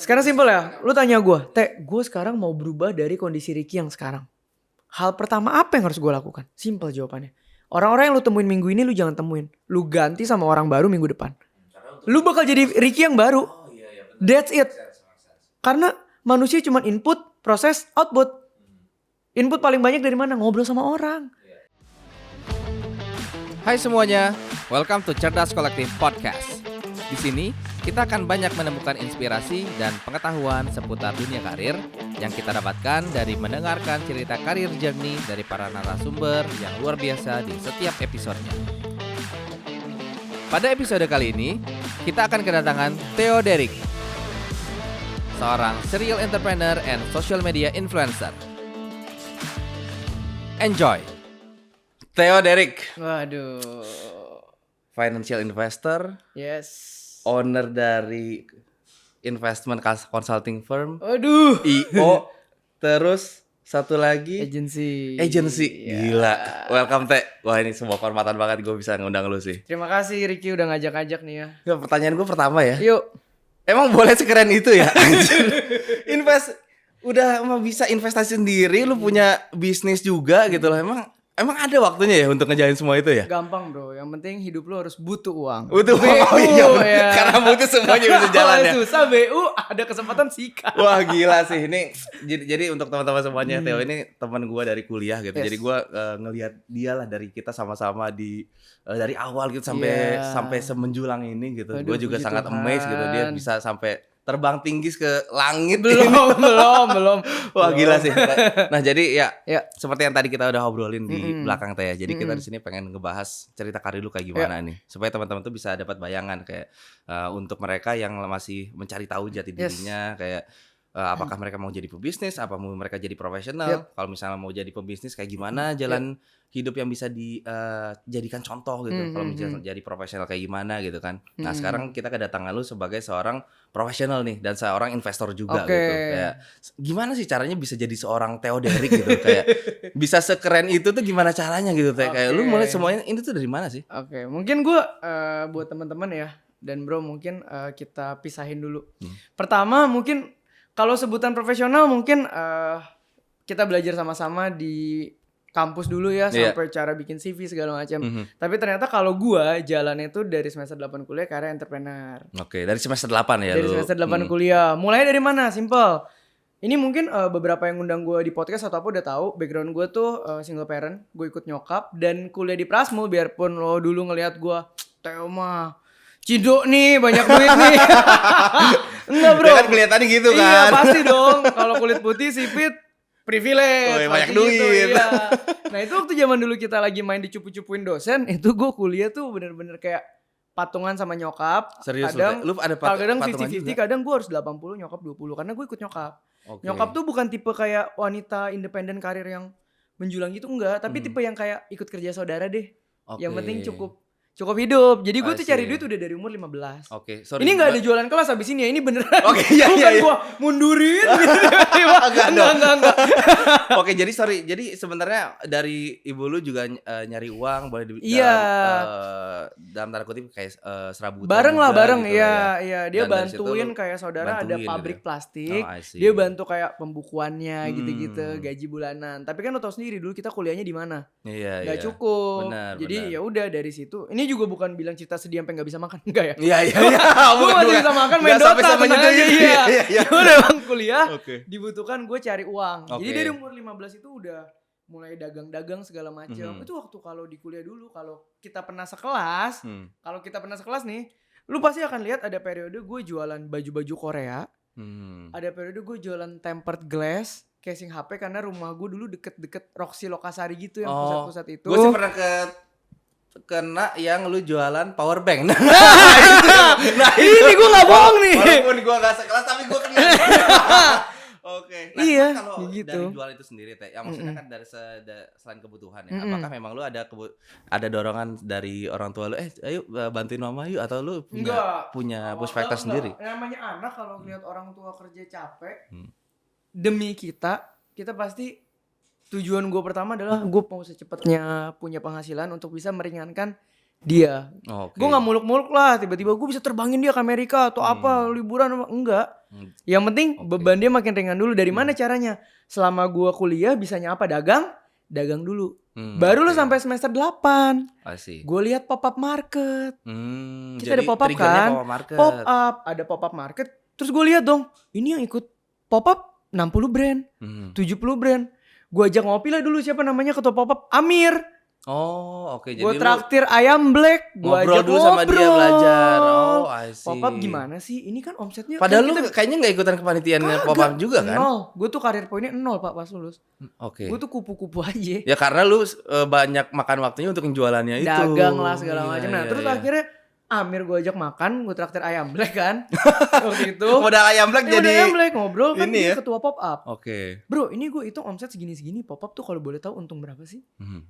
Sekarang simpel ya, lu tanya gue, gue sekarang mau berubah dari kondisi Ricky yang sekarang. Hal pertama apa yang harus gue lakukan? Simpel jawabannya. Orang-orang yang lu temuin minggu ini lu jangan temuin. Lu ganti sama orang baru minggu depan. Lu bakal jadi Ricky yang baru. That's it. Karena manusia cuma input, proses, output. Input paling banyak dari mana? Ngobrol sama orang. Hai semuanya, welcome to Cerdas Kolektif Podcast. Di sini kita akan banyak menemukan inspirasi dan pengetahuan seputar dunia karir yang kita dapatkan dari mendengarkan cerita karir journey dari para narasumber yang luar biasa di setiap episodenya. Pada episode kali ini, kita akan kedatangan Theo Derrick, seorang serial entrepreneur and social media influencer. Enjoy! Theo Derrick, Waduh. financial investor, Yes. owner dari investment consulting firm, Aduh. IO, terus satu lagi Agency. agency. Gila. Welcome Teh. Wah, ini sebuah kehormatan banget gue bisa ngundang lu sih. Terima kasih Ricky udah ngajak-ngajak nih ya. Nggak, pertanyaan gue pertama ya. Yuk. Emang boleh sekeren itu ya? Anjir. Udah bisa investasi sendiri, lu punya bisnis juga gitu loh. Emang ada waktunya ya untuk ngejalin semua itu ya? Gampang bro, yang penting hidup lu harus butuh uang. Butuh BU, oh, iya, ya. karena butuh semuanya bisa jalan ya. Susah BU, ada kesempatan sikat. Wah gila sih ini. Jadi untuk teman-teman semuanya, Theo ini teman gue dari kuliah gitu. Yes. Jadi gue ngelihat dia lah dari kita sama-sama dari awal gitu sampai semenjulang ini gitu. Gue juga puji sangat Tuhan. amazed gitu, dia bisa sampai terbang tinggi ke langit. Belum. Wah gila sih. Nah jadi ya Ya. seperti yang tadi kita udah obrolin di belakang Teh. Jadi kita di sini pengen ngebahas cerita karir lu kayak gimana nih, supaya teman-teman tuh bisa dapat bayangan kayak untuk mereka yang masih mencari tahu jati dirinya, kayak apakah mereka mau jadi pebisnis, apa mau mereka jadi profesional. Kalau misalnya mau jadi pebisnis kayak gimana jalan hidup yang bisa dijadikan contoh gitu. Kalau misalnya jadi profesional kayak gimana gitu kan. Nah sekarang kita kedatangan lu sebagai seorang profesional nih dan seorang investor juga gitu. Kayak gimana sih caranya bisa jadi seorang Theo Derrick gitu, kayak bisa sekeren itu tuh gimana caranya gitu Teh. Kayak lu mulai semuanya ini tuh dari mana sih? Oke, mungkin gue buat teman-teman ya dan bro mungkin kita pisahin dulu. Pertama mungkin kalau sebutan profesional mungkin kita belajar sama-sama di kampus dulu ya sampai cara bikin CV segala macam. Tapi ternyata kalau gua jalannya itu dari semester 8 kuliah karya entrepreneur. Oke, dari semester 8 ya dari lu. semester 8 kuliah. Mulai dari mana? Simple. Ini mungkin beberapa yang ngundang gua di podcast atau apa udah tahu background gua tuh single parent. Gue ikut nyokap dan kuliah di Prasmul biarpun lo dulu ngelihat gua Theo mah Cido nih banyak duit nih. Enggak bro. Ya kan kelihatannya gitu kan. Iya pasti dong. Kalau kulit putih sipit privilege. Banyak gitu, duit. iya. Nah itu waktu zaman dulu kita lagi main dicupu-cupuin dosen. Itu gue kuliah tuh bener-bener kayak patungan sama nyokap. Serius kadang, lu ada kadang patungan 50-50 juga? kadang gue harus 80 nyokap 20. Karena gue ikut nyokap. Oke. Nyokap tuh bukan tipe kayak wanita independen karir yang menjulang gitu enggak. Tapi tipe yang kayak ikut kerja saudara deh. Yang penting cukup hidup. Jadi gue tuh cari duit udah dari umur 15. Oke, sorry. Ini gak ada jualan kelas abis ini ya. Ini beneran. Oke, iya. Bukan gue mundurin gitu. Enggak. Oke, jadi sorry. Jadi sebenarnya dari ibu lu juga nyari uang boleh dalam tanda kutip kayak serabutan. Bareng gitu ya. iya. Dia Dan dari situ bantuin lu kayak saudara ada bantuin pabrik gitu. plastik. Oh, I see. Dia bantu kayak pembukuannya gitu-gitu, gaji bulanan. Tapi kan lo tau sendiri dulu kita kuliahnya di mana? Iya, Gak cukup. Benar, jadi ya udah dari situ. Ini juga bukan bilang cerita sedih sampai gak bisa makan, enggak ya? Iya. Gue masih bisa makan main Dota tenang aja. Iya. Udah emang kuliah dibutuhkan gue cari uang. Jadi dari umur 15 itu udah mulai dagang-dagang segala macam. Itu waktu kalau di kuliah dulu kalau kita pernah sekelas, nih, lu pasti akan lihat ada periode gue jualan baju-baju Korea. Ada periode gue jualan tempered glass casing HP karena rumah gue dulu deket-deket Roxy Lokasari gitu yang pusat-pusat itu. Gue sih pernah kena yang lu jualan power bank. Nah, ini gue gak bohong nih. Walaupun gue gak sekelas tapi gue kena. Oke. Nah, iya, kalau gitu. dari jual itu sendiri Teh, yang maksudnya kan dari selain kebutuhan ya. Apakah memang lu ada dorongan dari orang tua lu, ayo bantuin mama yuk, atau lu punya push factor sendiri? Namanya anak kalau lihat orang tua kerja capek demi kita pasti tujuan gue pertama adalah gue mau secepatnya punya penghasilan untuk bisa meringankan dia. Gue gak muluk-muluk lah tiba-tiba gue bisa terbangin dia ke Amerika atau apa liburan apa. Enggak. Yang penting beban dia makin ringan dulu. Dari mana caranya? Selama gua kuliah bisanya apa? Dagang dulu. Baru lo sampai semester 8. Gue lihat pop-up market. Kita ada pop-up kan? Pop-up, ada pop-up market. Terus gue lihat dong, ini yang ikut pop-up 60 brand, 70 brand. Gue ajak ngopi lah dulu, siapa namanya ketua pop-up? Amir. Oh, oke. Gue traktir ayam black, gue ajak dulu sama dia belajar. Oh, I see. Pop-up gimana sih? Ini kan omsetnya. Padahal lu kayaknya gak ikutan kepanitiaannya pop-up juga kan? 0. Gue tuh karir poinnya 0 Pak pas lulus. Oke. Gue tuh kupu-kupu aja. Ya karena lu banyak makan waktunya untuk jualannya itu. Dagang lah segala macam. Nah terus akhirnya Amir gue ajak makan, gue traktir ayam black kan. Waktu itu modal ayam black jadi ayam black ngobrol kan ini dia ya? Ketua pop-up. Oke. Bro ini gue hitung omset segini-segini. Pop-up tuh kalau boleh tahu untung berapa sih?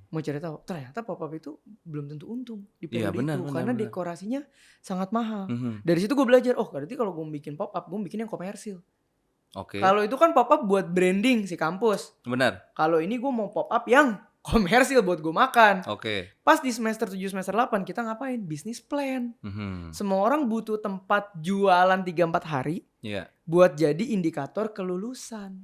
Mau cari tahu. Ternyata pop-up itu belum tentu untung di periode itu. Karena dekorasinya sangat mahal. Dari situ gue belajar, oh berarti kalau gue bikin pop-up, gue bikin yang komersil. Oke. Kalau itu kan pop-up buat branding si kampus. Benar. Kalau ini gue mau pop-up yang komersil buat gue makan. Oke. Pas di semester 7, semester 8 kita ngapain? Bisnis plan. Semua orang butuh tempat jualan 3-4 hari. Iya. Buat jadi indikator kelulusan.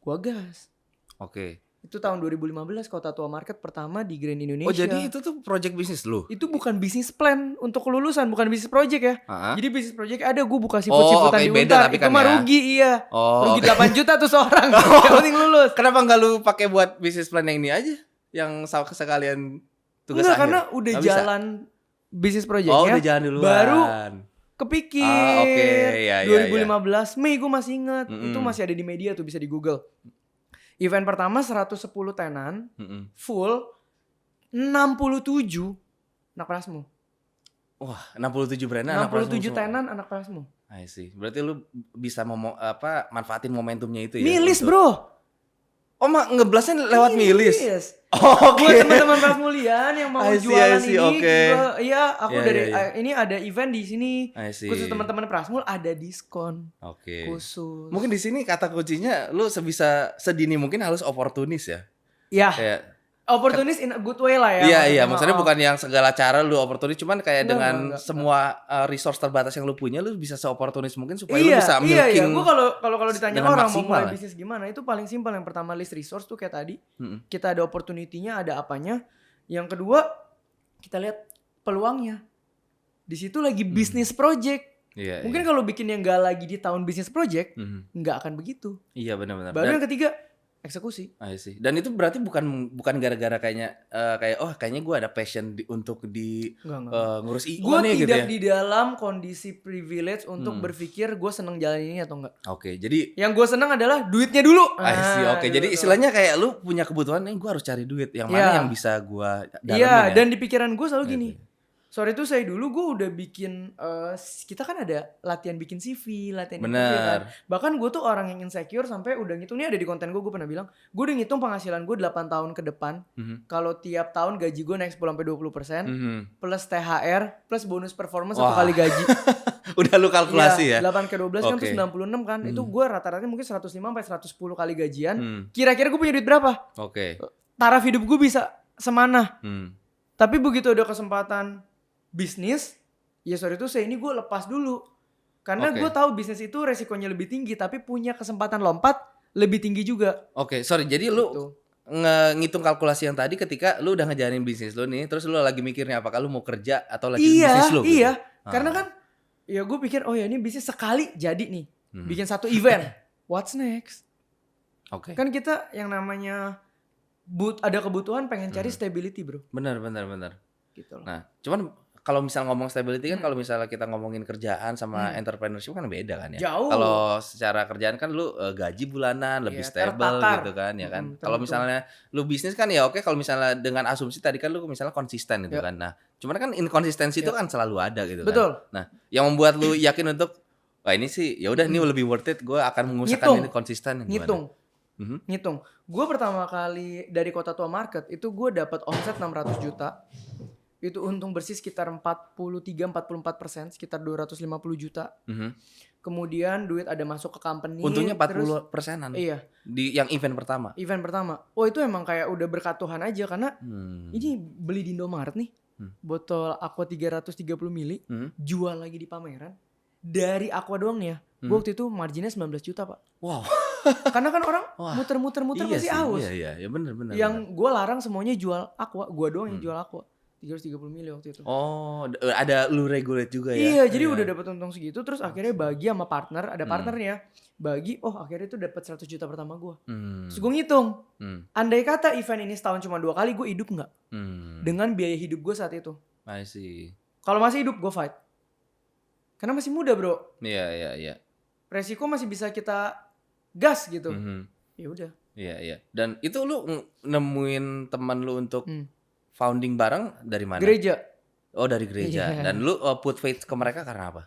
Gua gas. Oke. Itu tahun 2015 Kota Tua Market pertama di Grand Indonesia. Oh jadi itu tuh project bisnis lu? Itu bukan bisnis plan untuk kelulusan, bukan bisnis project ya. Jadi bisnis project ada gue buka seafood-seafoodan di Untar. Itu mah rugi iya. Rugi 8 juta tuh seorang. Yang penting lulus. Kenapa gak lu pakai buat bisnis plan yang ini aja? Yang sekalian tugas akhir? Karena udah jalan bisnis projectnya. Oh udah jalan duluan. Baru kepikir. Oke. Ya, 2015 Mei gue masih ingat. Itu masih ada di media tuh, bisa di Google. Event pertama 110 tenan, full 67 anak Prasmu. Wah, 67 brand 67 tenan anak Prasmu. I see. Berarti lu bisa manfaatin momentumnya itu ya. Milis, Bro. Oh, ngeblasnya lewat milis. Oke. Buat teman-teman Prasmulian yang mau jualan ini, aku dari ini ada event di sini. Khusus teman-teman Prasmul ada diskon. Oke. Khusus. Mungkin di sini kata kuncinya lu sedini mungkin harus oportunis ya. Iya. Kayak opportunis in a good way lah ya. Iya, maksudnya bukan yang segala cara lu oportunis, cuman kayak dengan semua resource terbatas yang lu punya, lu bisa se-oportunis mungkin supaya lu bisa milking. Iya. Gue kalau ditanya orang mau mulai bisnis gimana, itu paling simpel. Yang pertama list resource tuh kayak tadi, kita ada opportunity-nya, ada apanya. Yang kedua, kita lihat peluangnya. Di situ lagi bisnis project. Mungkin kalau bikin yang gak lagi di tahun bisnis project, nggak akan begitu. Iya benar-benar. Baru yang ketiga, eksekusi. Sih. Dan itu berarti bukan gara-gara kayaknya kayaknya gue ada passion untuk ngurus ego nih gitu ya. Gue tidak di dalam kondisi privilege untuk berpikir gue seneng jalan ini atau enggak. Oke, jadi yang gue seneng adalah duitnya dulu. Oke, jadi istilahnya kayak lu punya kebutuhan gue harus cari duit yang mana yang bisa gue dalamin. Iya, dan di pikiran gue selalu gini. Sore itu saya dulu gue udah bikin, kita kan ada latihan bikin CV, latihan interview kan. Bahkan gue tuh orang yang insecure sampai udah ngitung, ini ada di konten gue pernah bilang, gue udah ngitung penghasilan gue 8 tahun ke depan. Kalau tiap tahun gaji gue naik 10-20%, plus THR, plus bonus performance 1 kali gaji. Udah lu kalkulasi ya? 8 ke 12 kan tuh 96 kan. Itu gue rata-rata mungkin 105-110 kali gajian. Kira-kira gue punya duit berapa? Taraf hidup gue bisa semana. Tapi begitu ada kesempatan bisnis, ya sorry itu ini gue lepas dulu. Karena gue tahu bisnis itu resikonya lebih tinggi, tapi punya kesempatan lompat lebih tinggi juga. Sorry, jadi lu ngitung kalkulasi yang tadi ketika lu udah ngejalanin bisnis lu nih, terus lu lagi mikirnya apakah lu mau kerja atau lagi bisnis lu? Iya, karena kan ya gue pikir ya ini bisnis sekali jadi nih, bikin satu event, what's next? Kan kita yang namanya ada kebutuhan pengen cari stability, bro. Benar. Gitu loh. Nah, cuman kalau misal ngomong stability kan kalau misalnya kita ngomongin kerjaan sama entrepreneurship kan beda kan ya. Jauh. Kalau secara kerjaan kan lu gaji bulanan lebih stable gitu kan ya kan. Kalau misalnya lu bisnis kan ya kalau misalnya dengan asumsi tadi kan lu misalnya konsisten gitu kan. Nah, cuman kan inkonsistensi itu kan selalu ada gitu kan. Betul. Nah, yang membuat lu yakin untuk wah ini sih ya udah ini lebih worth it, gue akan mengusahakan ini konsisten. Ngitung. Gue pertama kali dari Kota Tua Market itu gue dapat omset 600 juta. Itu untung bersih sekitar 43-44%, sekitar 250 juta. Kemudian duit ada masuk ke company. Untungnya 40%-an. Iya. Di yang event pertama. Oh itu emang kayak udah berkat Tuhan aja. Karena ini beli di Indomaret nih. Botol Aqua 330 mili. Jual lagi di pameran. Dari Aqua doang nih ya. Gue waktu itu marginnya 19 juta pak. Wow. Karena kan orang Wah. muter-muter Iya pasti sih, aus. Iya benar. Yang gue larang semuanya jual aqua, gue doang yang jual aqua. 330 mili waktu itu. Oh, ada lu regulate juga ya? Iya, jadi udah dapat untung segitu, terus akhirnya bagi sama partner, ada partnernya, bagi, akhirnya itu dapat 100 juta pertama gue. Terus gue ngitung, andai kata event ini setahun cuma 2 kali, gue hidup nggak? Dengan biaya hidup gue saat itu. I see. Kalau masih hidup, gue fight. Karena masih muda bro. Iya. Resiko masih bisa kita gas gitu. Ya udah. Iya. Dan itu lu nemuin teman lu untuk founding bareng dari mana? Gereja. Oh dari gereja. Iya. Dan lu put faith ke mereka karena apa?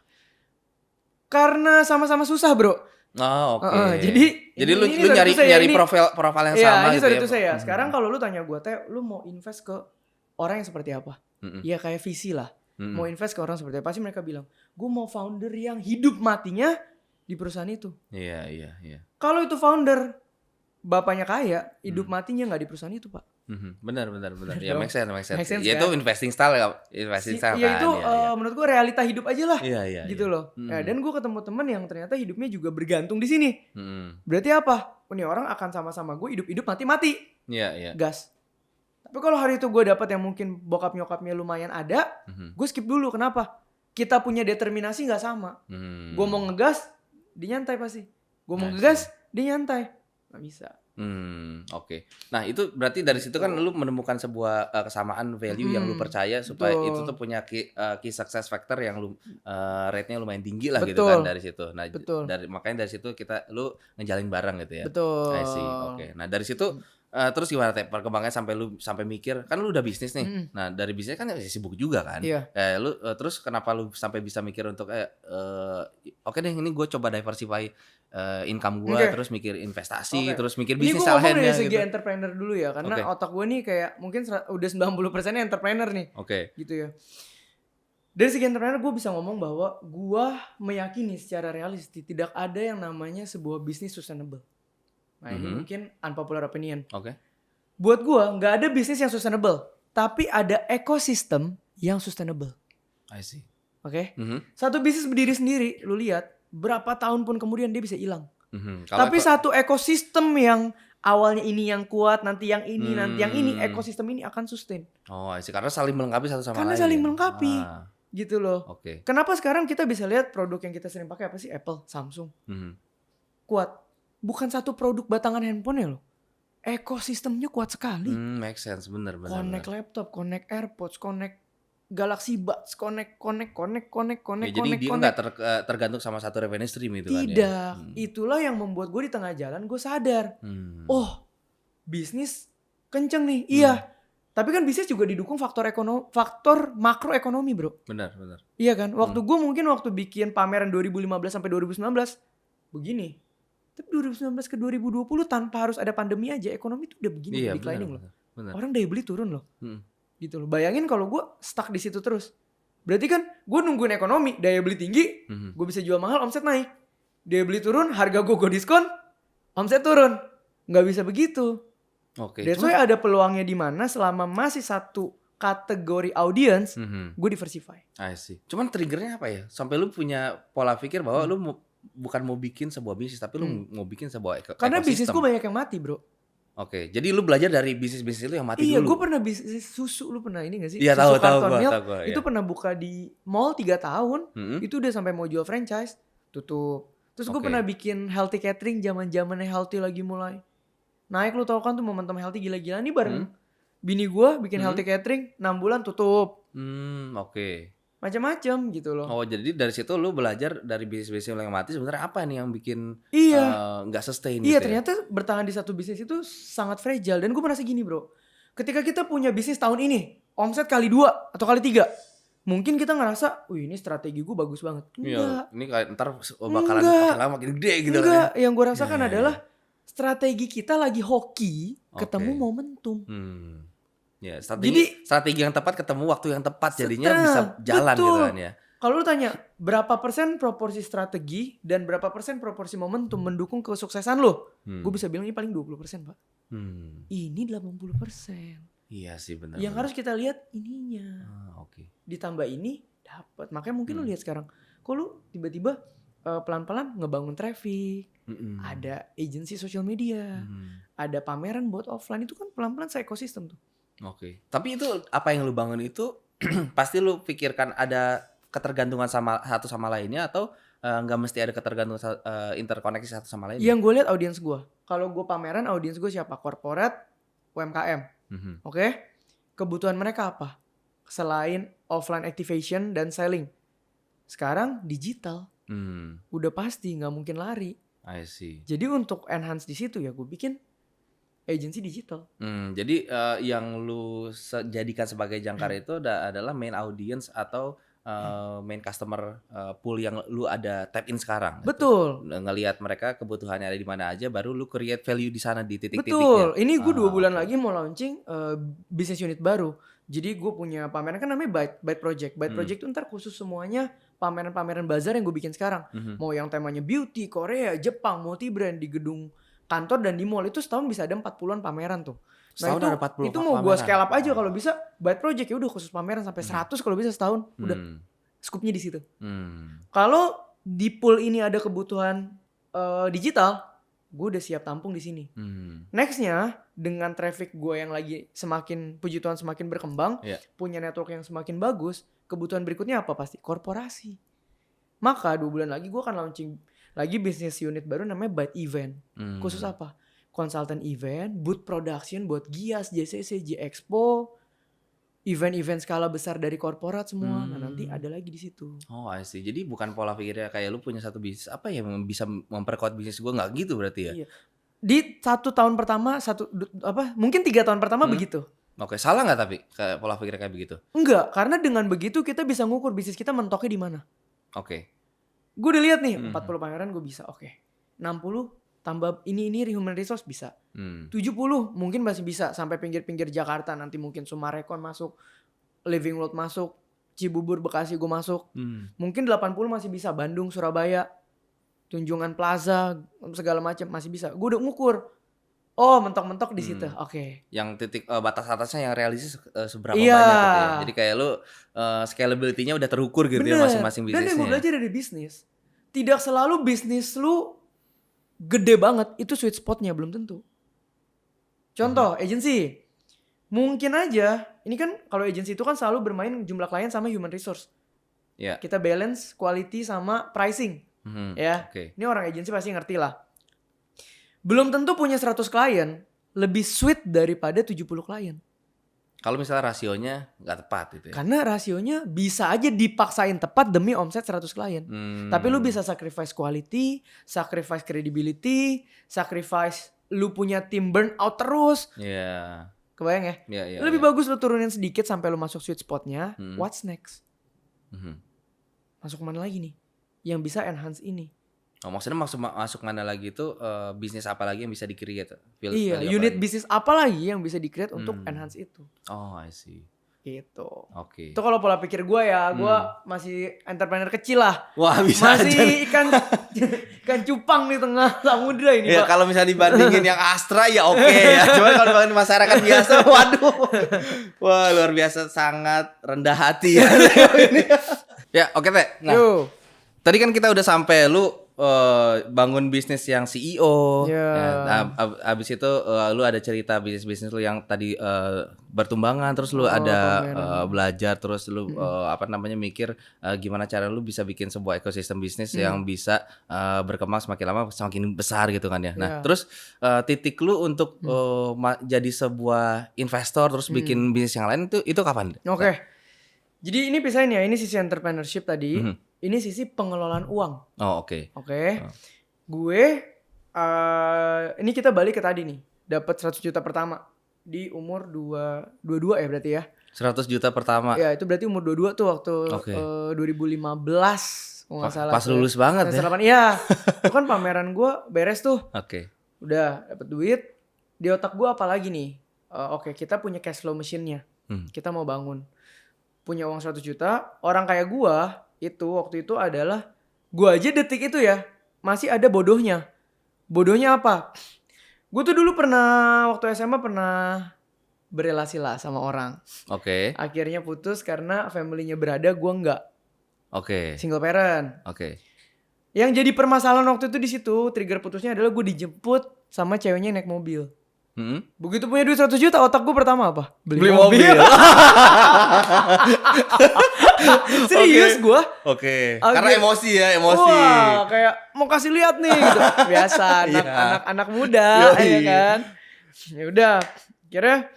Karena sama-sama susah bro. Oh oke. Jadi lu nyari profil yang sama ini gitu ya? Itu saya. Sekarang kalau lu tanya gue, lu mau invest ke orang yang seperti apa? Ya kayak visi lah. Mau invest ke orang seperti apa? Pasti mereka bilang, gue mau founder yang hidup matinya di perusahaan itu. Iya. Kalau itu founder bapaknya kaya, hidup matinya nggak di perusahaan itu pak. Benar. Ya make sense. Ya kan? itu investing style kan. Ya itu menurut gue realita hidup aja lah. Iya. Gitu loh. Nah, dan gue ketemu temen yang ternyata hidupnya juga bergantung di sini. Berarti apa? Ini orang akan sama-sama gue hidup mati. Iya. Gas. Tapi kalau hari itu gue dapat yang mungkin bokap nyokapnya lumayan ada, gue skip dulu. Kenapa? Kita punya determinasi nggak sama. Gue mau ngegas, dia nyantai pasti. Gue mau ngegas, dia nyantai. Nggak bisa. Oke. Nah itu berarti dari situ kan lu menemukan sebuah kesamaan value yang lu percaya supaya itu tuh punya key success factor yang lu rate-nya lumayan tinggi lah gitu kan dari situ. Nah makanya dari situ lu ngejalin bareng gitu ya. Betul. I see. Oke. Nah dari situ terus gimana teh perkembangannya sampai mikir kan lu udah bisnis nih. Nah dari bisnis kan sibuk juga kan. Iya. Lu terus kenapa lu sampai bisa mikir untuk oke deh ini gue coba diversify income gue, terus mikir investasi, terus mikir bisnis Ini gue alhandnya ngomong dari segi gitu. entrepreneur dulu ya, karena otak gue nih kayak mungkin udah 90%-nya entrepreneur nih. Gitu ya. Dari segi entrepreneur gue bisa ngomong bahwa gue meyakini secara realistis tidak ada yang namanya sebuah bisnis sustainable. Nah ini mungkin unpopular opinion. Buat gue gak ada bisnis yang sustainable, tapi ada ekosistem yang sustainable. I see. Satu bisnis berdiri sendiri, lu lihat berapa tahun pun kemudian dia bisa hilang. Tapi satu ekosistem yang awalnya ini yang kuat, nanti yang ini, nanti yang ini, ekosistem ini akan sustain. Oh, I see. Karena saling melengkapi satu sama lain. Karena saling melengkapi. Gitu loh. Kenapa sekarang kita bisa lihat produk yang kita sering pakai apa sih? Apple, Samsung. Kuat. Bukan satu produk batangan handphone loh. Ekosistemnya kuat sekali. Make sense, bener. Connect laptop, connect AirPods, connect Galaxy Buds, connect. Jadi dia nggak tergantung sama satu revenue stream itu kan ya? Tidak. Itulah yang membuat gue di tengah jalan gue sadar. Oh, bisnis kenceng nih. Iya. Tapi kan bisnis juga didukung faktor makroekonomi bro. Benar. Iya kan. Waktu gue mungkin bikin pameran 2015 sampai 2019 begini. Tapi 2019 ke 2020 tanpa harus ada pandemi aja ekonomi tuh udah begini, declining loh. Orang daya beli turun loh. Gitu loh. Bayangin kalau gue stuck di situ terus. Berarti kan gue nungguin ekonomi, daya beli tinggi, gue bisa jual mahal, omset naik. Daya beli turun, harga gue diskon, omset turun. Nggak bisa begitu. That's why ada peluangnya di mana selama masih satu kategori audience, gue diversify. I see. Cuman triggernya apa ya? Sampai lu punya pola pikir bahwa lu bukan mau bikin sebuah bisnis, tapi lu mau bikin sebuah ekosistem. Karena bisnis gue banyak yang mati bro. Jadi lu belajar dari bisnis-bisnis itu yang mati dulu. Iya, gue pernah bisnis susu, lu pernah ini gak sih? Iya, susu tahu gua. Itu pernah buka di mall 3 tahun, itu udah sampai mau jual franchise, tutup. Terus gue pernah bikin healthy catering, zaman-zamannya healthy lagi mulai naik, lu tau kan tuh momentum healthy gila-gila nih bareng bini gue bikin healthy catering, 6 bulan tutup. Macam-macam gitu loh. Oh, jadi dari situ lu belajar dari bisnis-bisnis yang mati sebenarnya apa nih yang bikin nggak sustain Iya, gitu ternyata bertahan di satu bisnis itu sangat fragile. Dan gue merasa gini bro, ketika kita punya bisnis tahun ini, omset kali 2 atau kali 3, mungkin kita ngerasa, wih ini strategi gue bagus banget. Enggak. Ini kayak ntar bakalan makin gede gitu. Enggak, yang gue rasakan adalah strategi kita lagi hoki ketemu momentum. Ya, strategi yang tepat ketemu waktu yang tepat jadinya bisa jalan gitu kan ya. Kalau lu tanya berapa persen proporsi strategi dan berapa persen proporsi momentum mendukung kesuksesan lo, gue bisa bilang ini paling 20% pak. Ini 80%. Iya sih benar. Yang harus kita lihat ininya. Ditambah ini dapat. Makanya mungkin lu lihat sekarang, kok lu tiba-tiba pelan-pelan ngebangun traffic, ada agency social media, ada pameran buat offline, itu kan pelan-pelan ekosistem tuh. Oke. Tapi itu apa yang lu bangun itu pasti lu pikirkan ada ketergantungan sama satu sama lainnya atau nggak mesti ada ketergantungan interkoneksi satu sama lain? Yang gue lihat audiens gue. Kalau gue pameran, audiens gue siapa? Corporate, UMKM. Oke? Kebutuhan mereka apa? Selain offline activation dan selling. Sekarang digital. Udah pasti nggak mungkin lari. I see. Jadi untuk enhance di situ ya gue bikin agency digital. Jadi yang lu jadikan sebagai Jangkar itu adalah main audience atau main customer pool yang lu ada tap in sekarang. Betul. Gitu. Ngelihat mereka kebutuhannya ada di mana aja, baru lu create value di sana di titik-titiknya. Betul. Ini gue 2 bulan lagi mau launching business unit baru. Jadi gue punya pameran kan namanya Byte Project. Byte Project itu ntar khusus semuanya pameran-pameran bazar yang gue bikin sekarang. Mau yang temanya beauty, Korea, Jepang, multi brand di gedung kantor dan di mall itu setahun bisa ada 40-an pameran tuh. Nah setahun ada 40 itu mau gue scale up aja kalau bisa. Byte Project ya udah khusus pameran sampai 100 kalau bisa setahun. Udah scoopnya di situ. Kalau di pool ini ada kebutuhan digital, gue udah siap tampung di sini. Nextnya dengan traffic gue yang lagi semakin puji Tuhan semakin berkembang, punya network yang semakin bagus, kebutuhan berikutnya apa pasti korporasi. Maka 2 bulan lagi gue akan launching lagi bisnis unit baru namanya Byte Event. Khusus apa? Consultant event, booth production buat Gias, JCC, J-Expo, event-event skala besar dari korporat semua. Nah nanti ada lagi di situ. Oh I see. Jadi bukan pola pikirnya kayak lu punya satu bisnis apa ya yang bisa memperkuat bisnis gue, nggak gitu berarti ya? Iya. Di 1 tahun pertama, mungkin 3 tahun pertama begitu. Oke, salah nggak tapi kayak pola pikirnya kayak begitu? Enggak, karena dengan begitu kita bisa ngukur bisnis kita mentoknya di mana. Oke. Gue udah lihat nih 40 pameran gue bisa, oke. 60 tambah ini human resource bisa. 70 mungkin masih bisa sampai pinggir-pinggir Jakarta, nanti mungkin Sumarekon masuk, Living World masuk, Cibubur, Bekasi gue masuk. Mungkin 80 masih bisa, Bandung, Surabaya, Tunjungan Plaza, segala macam masih bisa. Gue udah ngukur. Oh, mentok-mentok di situ. Oke. Yang titik batas atasnya yang realistis seberapa banyak gitu ya. Jadi kayak lu scalability-nya udah terukur gitu ya masing-masing bisnisnya. Dan yang gue belajar dari bisnis, tidak selalu bisnis lu gede banget, itu sweet spotnya belum tentu. Contoh, agency. Mungkin aja, ini kan kalau agency itu kan selalu bermain jumlah klien sama human resource. Kita balance quality sama pricing. Ya, ini orang agency pasti ngerti lah. Belum tentu punya 100 klien lebih sweet daripada 70 klien. Kalau misalnya rasionya nggak tepat gitu ya. Karena rasionya bisa aja dipaksain tepat demi omset 100 klien. Tapi lu bisa sacrifice quality, sacrifice credibility, sacrifice lu punya tim burnout terus. Kebayang ya? Lebih bagus lu turunin sedikit sampai lu masuk sweet spotnya. What's next? Masuk mana lagi nih? Yang bisa enhance ini. Oh, maksudnya masuk mana lagi itu bisnis apa lagi yang bisa di-create? Iya, unit bisnis apa lagi yang bisa di-create untuk enhance itu. Oh, I see. Gitu. Oke. Itu kalau pola pikir gue ya, gue masih entrepreneur kecil lah. Wah, bisa masih ikan cupang di tengah samudra ini, ya, Pak. kalau misalnya dibandingin yang Astra ya oke ya. Cuma kalau dibandingin masyarakat biasa, waduh. Wah, luar biasa, sangat rendah hati ya. Ya, oke Teh. Nah, tadi kan kita udah sampai lu bangun bisnis yang CEO. Nah, abis itu lu ada cerita bisnis lu yang tadi bertumbangan, terus lu ada belajar, terus lu mikir gimana cara lu bisa bikin sebuah ekosistem bisnis yang bisa berkembang semakin lama semakin besar gitu kan ya. Nah, terus titik lu untuk jadi sebuah investor terus bikin bisnis yang lain itu kapan? Oke. Jadi ini pisahin ya, ini sisi entrepreneurship tadi. Ini sisi pengelolaan uang. Oh, oke. Gue ini kita balik ke tadi nih. Dapat 100 juta pertama di umur 22 ya berarti ya. 100 juta pertama. Ya, itu berarti umur 22 tuh waktu 2015 kalau enggak salah. Pas lulus banget ya. Iya. Itu kan pameran gue beres tuh. Udah dapat duit. Di otak gue apa lagi nih? Kita punya cash flow machine-nya. Kita mau bangun. Punya uang 100 juta, orang kayak gue itu waktu itu adalah gue aja detik itu ya masih ada bodohnya. Bodohnya apa? Gue tuh dulu waktu SMA pernah berelasi lah sama orang. Akhirnya putus karena family-nya berada, gue enggak. Single parent. Yang jadi permasalahan waktu itu di situ, trigger putusnya adalah gue dijemput sama ceweknya naik mobil. Begitu punya duit 100 juta, otak gue pertama apa? Beli mobil. Serius gue. Oke. Karena emosi ya, emosi. Wah, kayak mau kasih lihat nih gitu. Biasa anak muda, ya kan. Ya udah, kira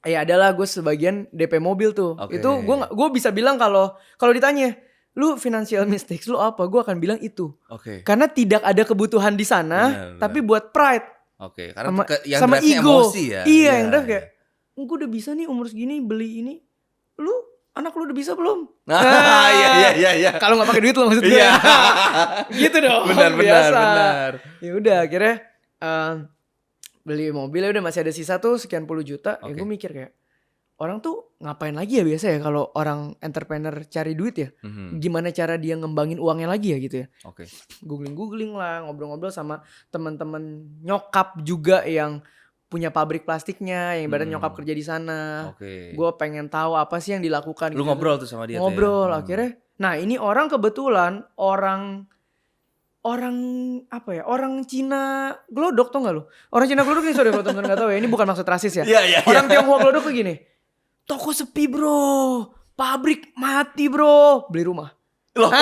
ya adalah gue sebagian DP mobil tuh. Itu gue bisa bilang kalau ditanya, lu financial mistakes lu apa? Gue akan bilang itu. Karena tidak ada kebutuhan di sana, tapi buat pride. Karena yang sama ego. Emosi ya. Iya, yang drive kayak, gue udah bisa nih umur segini beli ini. Anak lu udah bisa belum? Iya. Kalau nggak pakai duit lo maksudnya. Iya. Gitu dong. Benar. Ya udah, akhirnya beli mobil ya udah masih ada sisa tuh sekian puluh juta. Ya gue mikir kayak, orang tuh ngapain lagi ya biasa ya kalau orang entrepreneur cari duit ya. Gimana cara dia ngembangin uangnya lagi ya gitu ya. Googling lah, ngobrol-ngobrol sama teman-teman nyokap juga yang punya pabrik plastiknya, yang ibarat nyokap kerja di sana. Gue pengen tahu apa sih yang dilakukan. Lu ngobrol tuh sama dia. Ngobrol akhirnya. Nah ini orang kebetulan orang apa ya? Orang Cina glodok tau gak lu? Orang Cina glodok nih, sorry kalau teman-teman gak tahu ya. Ini bukan maksud rasis ya. Orang Tionghoa glodok tuh gini. Toko sepi bro, pabrik mati bro, beli rumah. Loh,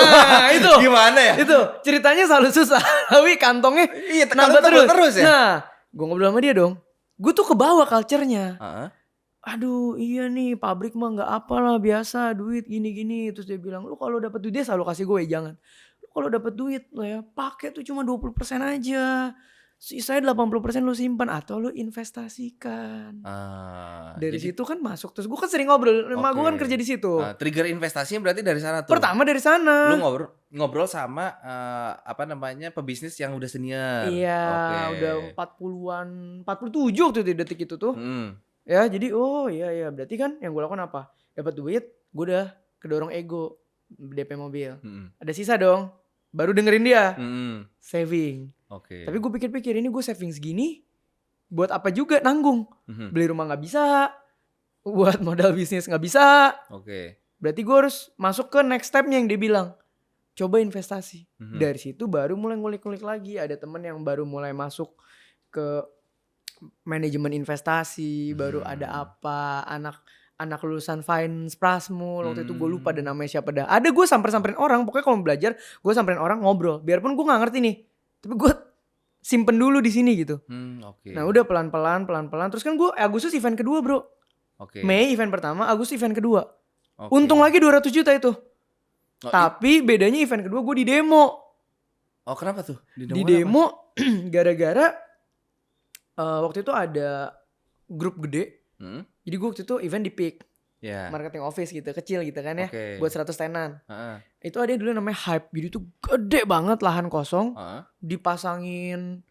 itu gimana ya? Itu ceritanya selalu susah, tapi kantongnya nambah terus ya. Nah, gue ngobrol sama dia dong. Gue tuh kebawa culture-nya. Aduh iya nih pabrik mah gak apalah biasa duit gini-gini. Terus dia bilang, lu kalau dapet duit dia selalu kasih gue jangan. Lu kalau dapet duit lo ya pakai tuh cuma 20% aja. Sisanya 80% lu simpan atau lu investasikan. Dari situ kan masuk. Terus gue kan sering ngobrol. Gue kan kerja di situ. Trigger investasinya berarti dari sana tuh. Pertama dari sana. Lu ngobrol sama pebisnis yang udah senior. Iya, udah 40-an, 47 waktu di detik itu tuh. Ya, jadi iya berarti kan yang gue lakukan apa? Dapat duit, gue udah kedorong ego DP mobil. Ada sisa dong. Baru dengerin dia. Saving. Tapi gue pikir-pikir ini gue saving segini buat apa juga nanggung. Beli rumah gak bisa, buat modal bisnis gak bisa. Berarti gue harus masuk ke next stepnya yang dia bilang, coba investasi. Dari situ baru mulai ngulik-ngulik lagi. Ada temen yang baru mulai masuk ke manajemen investasi. Baru ada apa, anak lulusan Finance Prasmul. Waktu itu gue lupa ada namanya siapa dah. Ada gue samperin orang, pokoknya kalau belajar gue samperin orang ngobrol. Biarpun gue gak ngerti nih, tapi gue simpen dulu di sini gitu. Nah udah pelan-pelan. Terus kan gue Agustus event kedua bro. Mei event pertama, Agustus event kedua. Untung lagi 200 juta itu. Tapi bedanya event kedua gue di demo. Kenapa tuh? Di demo gara-gara waktu itu ada grup gede. Jadi gue waktu itu event di Peak. Marketing office gitu, kecil gitu kan ya. Buat 100 tenan. Itu ada dulu namanya Hype. Jadi itu gede banget lahan kosong. Dipasangin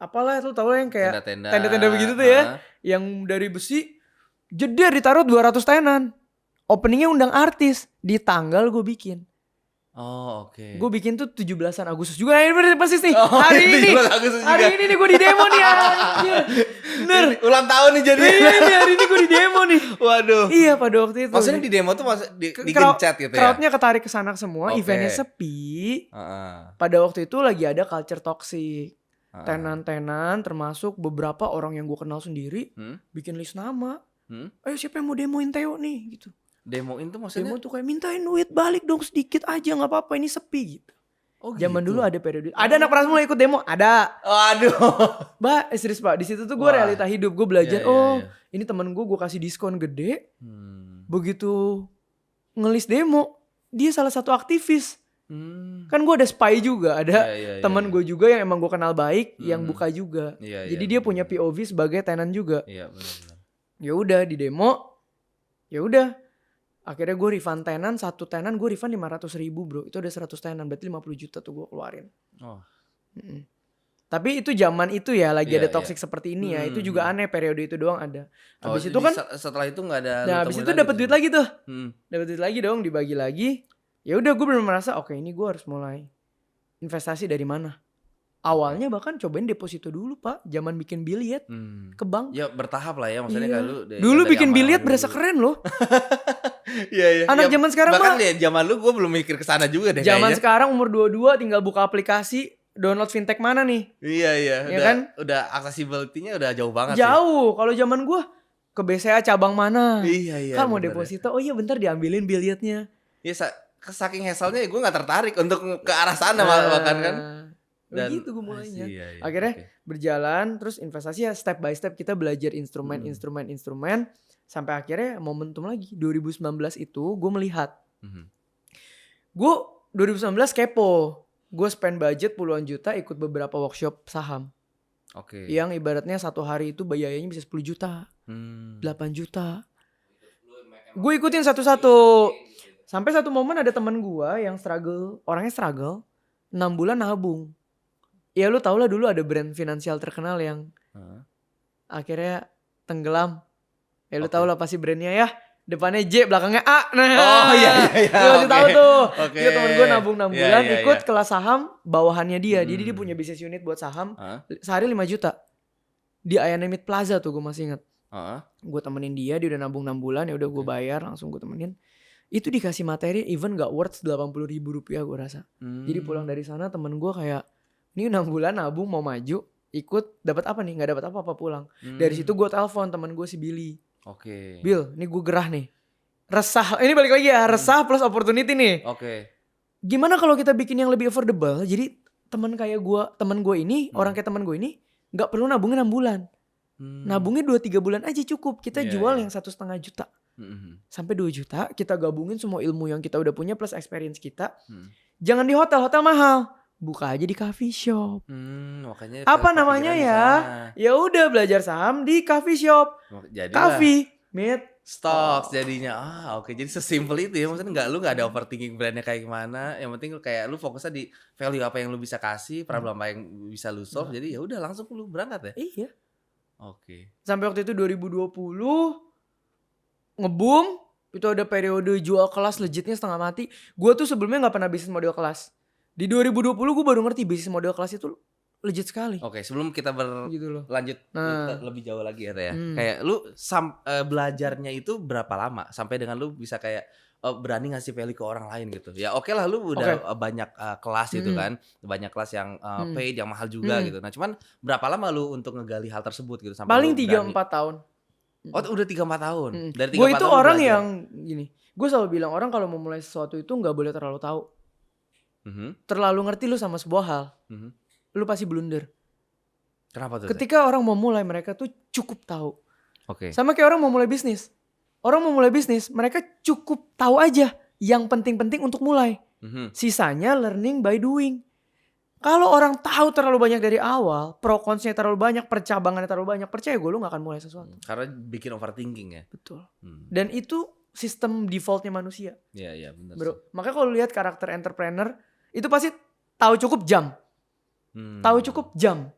apalah itu tau lah yang kayak tenda-tenda begitu tuh ya. Yang dari besi. Jeder ditaruh 200 tenan. Openingnya undang artis. Di tanggal gue bikin. Gue bikin tuh 17-an Agustus juga. Nah, ini persis nih. Hari ini nih gue di demo nih. Bener. Ulang tahun nih jadi. Iya, hari ini gue di demo nih. Waduh. Iya pada waktu itu. Maksudnya di demo tuh digencet gitu ya? Crowdnya ketarik ke sana semua. Eventnya sepi. Pada waktu itu lagi ada culture toxic. Tenan-tenan termasuk beberapa orang yang gue kenal sendiri. Bikin list nama. Ayo siapa yang mau demoin Theo nih gitu. Demoin tuh maksudnya? Demo tuh kayak mintain duit balik dong sedikit aja gak apa-apa ini sepi gitu. Zaman dulu ada periode. Ada anak Prasmul ikut demo? Ada. Aduh. Serius Pak. Di situ tuh gue realita hidup. Gue belajar ini temen gue kasih diskon gede. Begitu ngelis demo. Dia salah satu aktivis. Kan gue ada spy juga. Ada teman gue juga yang emang gue kenal baik. Yang buka juga. Jadi dia punya POV sebagai tenan juga. Iya benar. Ya udah di demo. Ya udah. Akhirnya gue refund tenan, satu tenan gue refund 500.000 bro. Itu ada 100 tenan, berarti 50 juta tuh gue keluarin. Tapi itu zaman itu ya, lagi ada toxic seperti ini ya. Itu juga aneh, periode itu doang ada. Habis itu kan setelah itu gak ada. Nah habis itu dapat duit lagi tuh. Dapat duit lagi dong, dibagi lagi. Ya udah gue bener merasa oke, ini gue harus mulai investasi dari mana. Awalnya bahkan cobain deposito dulu Pak. Zaman bikin biliet ke bank. Ya bertahap lah ya. Maksudnya kalau dulu bikin biliet berasa keren loh. Iya. Anak zaman sekarang bahkan ya zaman lu gue belum mikir ke sana juga deh zaman kayaknya. sekarang umur 22 tinggal buka aplikasi, download fintech mana nih? Iya. Ya udah, kan? Udah accessibility-nya udah jauh banget sih. Jauh. Kalau zaman gue ke BCA cabang mana? Iya. Kan mau deposito, oh iya bentar diambilin billetnya. Iya, saking hassle-nya gue gak tertarik untuk ke arah sana bahkan kan. Dan gitu gue mulainya. Iya, Akhirnya berjalan, terus investasi ya step by step kita belajar instrumen sampai akhirnya momentum lagi. 2019 itu gue melihat. Gue 2019 kepo. Gue spend budget puluhan juta ikut beberapa workshop saham. Yang ibaratnya satu hari itu biayanya bisa 10 juta. 8 juta. Gue ikutin satu-satu. Sampai satu momen ada teman gue yang orangnya struggle 6 bulan nabung. Ya lu tau lah dulu ada brand finansial terkenal yang akhirnya tenggelam. Ya lu tau lah pasti brandnya ya. Depannya J, belakangnya A. Nah, oh iya. Lu masih tahu tuh. Itu temen gue nabung 6 bulan ikut kelas saham bawahannya dia. Jadi dia punya bisnis unit buat saham. Sehari 5 juta. Di Ayanamid Plaza tuh gue masih inget. Gue temenin dia udah nabung 6 bulan. Ya udah gue bayar langsung gue temenin. Itu dikasih materi even gak worth 80.000 rupiah gue rasa. Jadi pulang dari sana temen gue kayak, ini 6 bulan nabung mau maju, ikut dapat apa nih? Gak dapat apa-apa pulang. Dari situ gue telepon temen gue si Billy. Bill, ini gue gerah nih. Resah, ini balik lagi ya, resah plus opportunity nih. Gimana kalau kita bikin yang lebih affordable? Jadi temen gue ini, orang kayak temen gue ini gak perlu nabungin 6 bulan. Nabungnya 2-3 bulan aja cukup. Kita jual yang 1,5 juta. Sampai 2 juta kita gabungin semua ilmu yang kita udah punya plus experience kita. Jangan di hotel mahal, buka aja di coffee shop. Makanya apa namanya ya? Ya udah belajar saham di coffee shop. Coffee meet stocks jadinya. Jadi sesimpel itu ya. Maksudnya lu gak ada overthinking brandnya kayak gimana. Yang penting kayak lu fokusnya di value apa yang lu bisa kasih, problem apa yang bisa lu solve. Jadi ya udah langsung lu berangkat ya. Iya. Sampai waktu itu 2020 nge-boom, itu ada periode jual kelas legitnya setengah mati. Gue tuh sebelumnya gak pernah bisnis model kelas. Di 2020 gue baru ngerti bisnis model kelas itu legit sekali. Sebelum kita berlanjut lebih jauh lagi ya Teh. Kayak lu belajarnya itu berapa lama? Sampai dengan lu bisa kayak berani ngasih value ke orang lain gitu. Ya oke lah lu udah banyak kelas gitu kan. Banyak kelas yang paid, yang mahal juga gitu. Nah cuman berapa lama lu untuk ngegali hal tersebut gitu? Sampai paling 3-4 tahun. Udah 3-4 tahun. Dari 3-4 gue itu orang belajar. Yang gini. Gue selalu bilang orang kalau mau mulai sesuatu itu gak boleh terlalu tahu. Terlalu ngerti lu sama sebuah hal. Lu pasti blunder. Kenapa tuh? Ketika orang mau mulai mereka tuh cukup tahu. Sama kayak orang mau mulai bisnis. Orang mau mulai bisnis mereka cukup tahu aja yang penting-penting untuk mulai. Sisanya learning by doing. Kalau orang tahu terlalu banyak dari awal, pro consnya terlalu banyak, percabangannya terlalu banyak, percaya gue lu gak akan mulai sesuatu. Karena bikin overthinking ya. Betul. Dan itu sistem defaultnya manusia. Iya benar. Bro, makanya kalau lihat karakter entrepreneur itu pasti tahu cukup jam. Tahu cukup jam.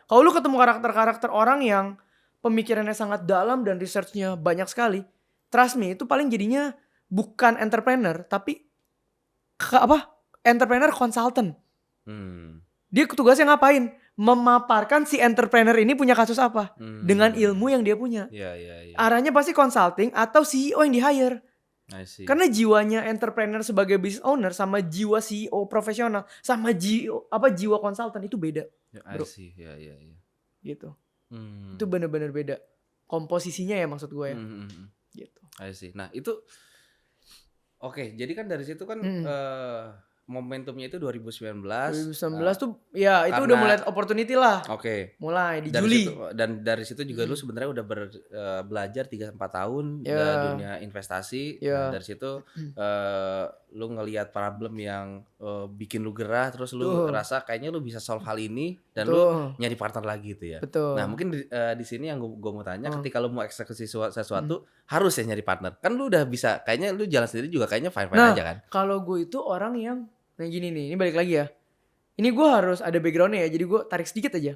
Kalau lu ketemu karakter-karakter orang yang pemikirannya sangat dalam dan researchnya banyak sekali, trust me itu paling jadinya bukan entrepreneur tapi entrepreneur consultant. Dia tugasnya ngapain? Memaparkan si entrepreneur ini punya kasus apa dengan ilmu yang dia punya. Arahnya pasti consulting atau CEO yang di hire. Karena jiwanya entrepreneur sebagai business owner sama jiwa CEO profesional sama jiwa konsultan itu beda. Bro. Gitu. Itu benar-benar beda. Komposisinya ya maksud gue ya. Gitu. Nah, itu jadi kan dari situ kan momentumnya itu 2019 tuh ya itu udah mulai opportunity lah. Mulai di Juli. Dan dari situ juga lu sebenarnya udah belajar 3-4 tahun di dunia investasi. Nah, dari situ lu ngelihat problem yang bikin lu gerah, terus lu ngerasa kayaknya lu bisa solve hal ini dan lu nyari partner lagi gitu ya. Nah mungkin di sini yang gue mau tanya, ketika lu mau eksekusi sesuatu harus ya nyari partner. Kan lu udah bisa, kayaknya lu jalan sendiri juga kayaknya fine-fine aja kan. Kalau gue itu orang yang gini nih, ini balik lagi ya. Ini gue harus ada backgroundnya ya, jadi gue tarik sedikit aja.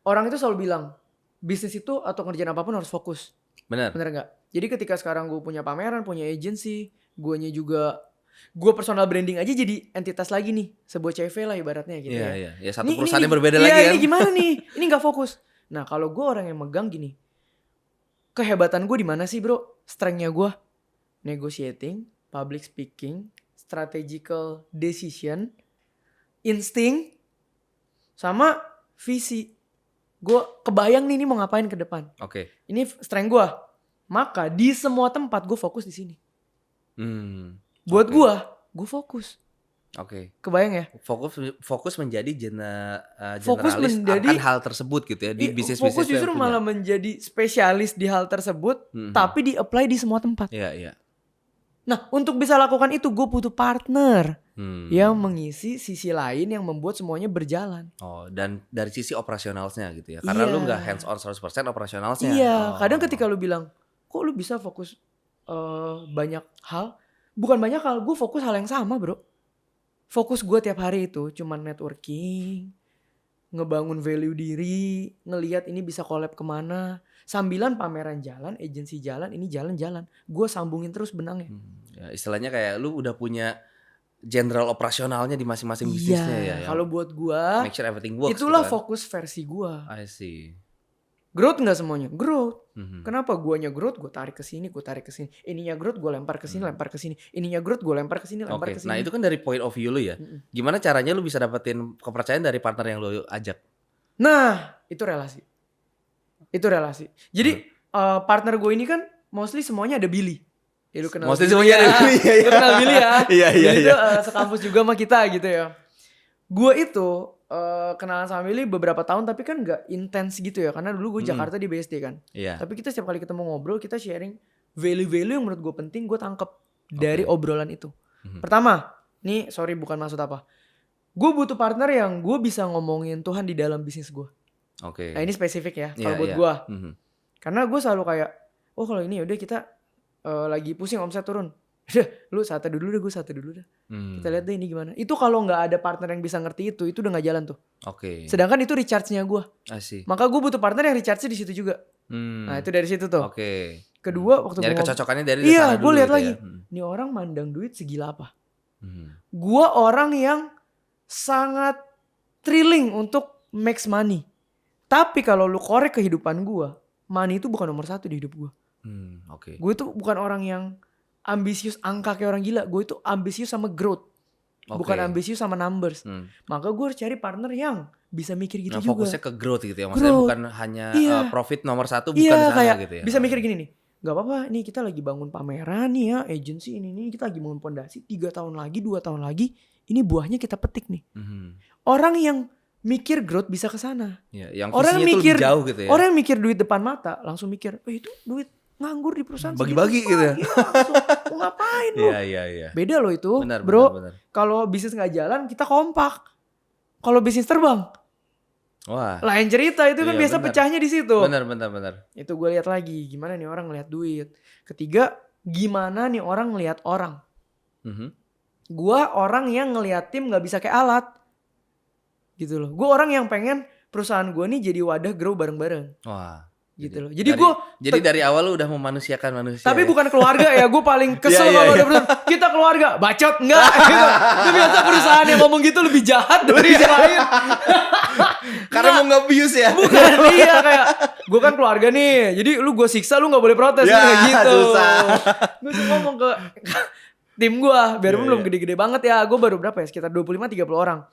Orang itu selalu bilang, bisnis itu atau ngerjain apapun harus fokus. Bener gak? Jadi ketika sekarang gue punya pameran, punya agency, guanya juga, gue personal branding aja jadi entitas lagi nih. Sebuah CV lah ibaratnya gitu ya. Iya, satu perusahaan yang berbeda lagi kan. Ini gimana nih? Ini gak fokus. Nah kalau gue orang yang megang gini, kehebatan gue di mana sih bro? strength-nya gue negotiating, public speaking, strategical decision, insting, sama visi. Gue kebayang nih ini mau ngapain ke depan. Oke. Ini strength gue. Maka di semua tempat gue fokus di sini. Buat gue fokus. Oke. Kebayang ya? Fokus menjadi Fokus generalis menjadi akan hal tersebut gitu ya di bisnis-bisnis. Fokus justru malah menjadi spesialis di hal tersebut, tapi di-apply di semua tempat. Iya. Nah, untuk bisa lakukan itu gue butuh partner yang mengisi sisi lain yang membuat semuanya berjalan. Oh, dan dari sisi operasionalnya gitu ya. Karena lu nggak hands on 100% operasionalnya. Iya, kadang ketika lu bilang, kok lu bisa fokus banyak hal? Bukan banyak hal, gue fokus hal yang sama bro. Fokus gue tiap hari itu cuman networking, ngebangun value diri, ngelihat ini bisa collab kemana. Sambilan pameran jalan, agensi jalan, ini jalan-jalan. Gue sambungin terus benangnya. Ya, istilahnya kayak lu udah punya general operasionalnya di masing-masing bisnisnya ya. Kalau buat gue, make sure everything works. Itulah gitu kan. fokus versi gue. I see. Growth nggak semuanya, growth. Kenapa guanya growth, gue tarik ke sini, gue tarik ke sini. Ininya growth, gue lempar ke sini, lempar ke sini. Ininya growth, gue lempar ke sini, lempar ke sini. Nah itu kan dari point of view lu ya. Gimana caranya lu bisa dapetin kepercayaan dari partner yang lu ajak? Nah, itu relasi. Jadi partner gue ini kan mostly semuanya ada Billy. Ya, lu kenal mostly Billy semuanya ya. ada Billy ya. Lu kenal Billy ya. Iya. Billy itu sekampus juga sama kita gitu ya. Gue itu kenalan sama Billy beberapa tahun tapi kan gak intens gitu ya. Karena dulu gue Jakarta di BSD kan. Iya. Tapi kita setiap kali ketemu ngobrol kita sharing value-value yang menurut gue penting gue tangkep dari obrolan itu. Pertama, nih sorry bukan maksud apa. Gue butuh partner yang gue bisa ngomongin Tuhan di dalam bisnis gue. Oke. Nah ini spesifik ya kalau buat gue. Karena gue selalu kayak, oh kalau ini udah kita lagi pusing omset turun. Lu satu dulu deh, gue satu dulu deh. Kita lihat deh ini gimana. Itu kalau nggak ada partner yang bisa ngerti itu udah nggak jalan tuh. Oke. Sedangkan itu recharge-nya gue. Asih. Maka gue butuh partner yang recharge-nya di situ juga. Nah itu dari situ tuh. Oke. Kedua waktu nyari kecocokannya dari iya, gue lihat gitu lagi. Ya. Nih orang mandang duit segila apa. Gue orang yang sangat thrilling untuk make money. Tapi kalau lu korek kehidupan gue, money itu bukan nomor satu di hidup gue. Oke. Gue tuh bukan orang yang ambisius angka kayak orang gila. Gue itu ambisius sama growth. Bukan ambisius sama numbers. Maka gue harus cari partner yang bisa mikir gitu juga. Fokusnya ke growth gitu ya. Maksudnya bukan hanya profit nomor satu bukan sana kayak, gitu ya. Bisa mikir gini nih. Gak apa-apa nih kita lagi bangun pameran nih ya. Agency ini kita lagi bangun pondasi. 3 tahun lagi 2 tahun lagi. Ini buahnya kita petik nih. Orang yang mikir growth bisa ke sana. Ya, yang orang mikir lebih jauh gitu ya. Orang yang mikir duit depan mata langsung mikir, itu duit nganggur di perusahaan bagi-bagi gitu ya. Mau ngapain lu? Iya. Beda loh itu, bro. Kalau bisnis nggak jalan kita kompak. Kalau bisnis terbang, wah, lain cerita itu kan biasa pecahnya di situ. Benar. Itu gue lihat lagi, gimana nih orang ngelihat duit. Ketiga, gimana nih orang ngelihat orang. Gue orang yang ngelihat tim nggak bisa kayak alat. Gitu loh. Gue orang yang pengen perusahaan gue nih jadi wadah grow bareng-bareng. Wah. Gitu loh. Jadi dari awal lu udah memanusiakan manusia. Tapi bukan keluarga ya. Gue paling kesel kalau ada perusahaan. Kita keluarga. Bacot. Enggak. Gitu. Itu biasa perusahaan yang ngomong gitu lebih jahat dari yang lain. Karena mau nge-abuse ya. Bukan. Iya kayak. Gue kan keluarga nih. Jadi lu gue siksa lu gak boleh protes. Ya gitu. Gue suka ngomong ke tim gue. Biarpun belum gede-gede banget ya. Gue baru berapa ya. Sekitar 25-30 orang.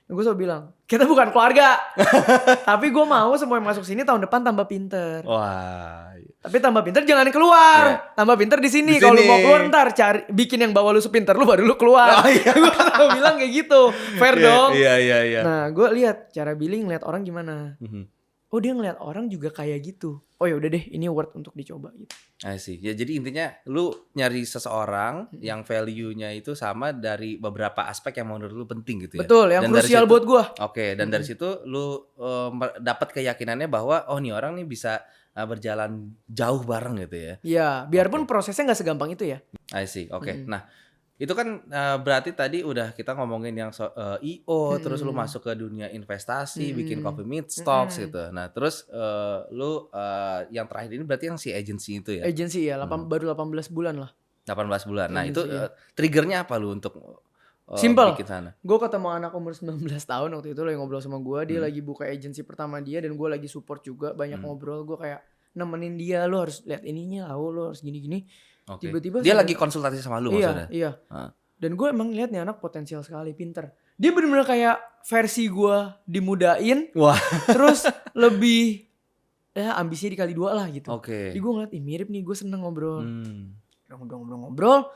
Gue selalu bilang, kita bukan keluarga. Tapi gue mau semua yang masuk sini tahun depan tambah pinter. Wah. Tapi tambah pinter jangan keluar. Tambah pinter di sini. Kalau lu mau keluar ntar cari bikin yang bawa lu sepinter lu baru lu keluar. Gue selalu bilang kayak gitu. Fair dong. Iya. Nah gue lihat cara Billy ngeliat orang gimana. Oh dia ngeliat orang juga kayak gitu. Oh ya udah deh ini worth untuk dicoba gitu. I see. Ya jadi intinya lu nyari seseorang yang value-nya itu sama dari beberapa aspek yang menurut lu penting gitu ya. Betul, yang krusial buat gua. Oke, dan dari situ lu dapat keyakinannya bahwa oh nih orang nih bisa berjalan jauh bareng gitu ya. Iya, biarpun prosesnya nggak segampang itu ya. I see. Oke. Nah, itu kan berarti tadi udah kita ngomongin yang IO, terus lu masuk ke dunia investasi, bikin Coffee Meet Stocks gitu. Nah, terus lu yang terakhir ini berarti yang si agency itu ya? Agency ya, baru 18 bulan lah. 18 bulan. Nah, itu triggernya apa lu untuk Simple. bikin sana? Gue ketemu anak umur 19 tahun waktu itu lagi ngobrol sama gue. Dia lagi buka agency pertama dia dan gue lagi support juga. Banyak ngobrol. Gue kayak, nemenin dia, lu harus lihat ininya, lu harus gini-gini. Oke. Tiba-tiba Dia lagi konsultasi sama lu maksudnya? Iya. Dan gue emang lihat nih anak potensial sekali, pinter. Dia bener-bener kayak versi gue dimudain. Wah. Terus lebih ambisinya dikali 2 lah gitu. Oke. Jadi gue ngeliat, mirip nih, gue seneng ngobrol. Ngobrol.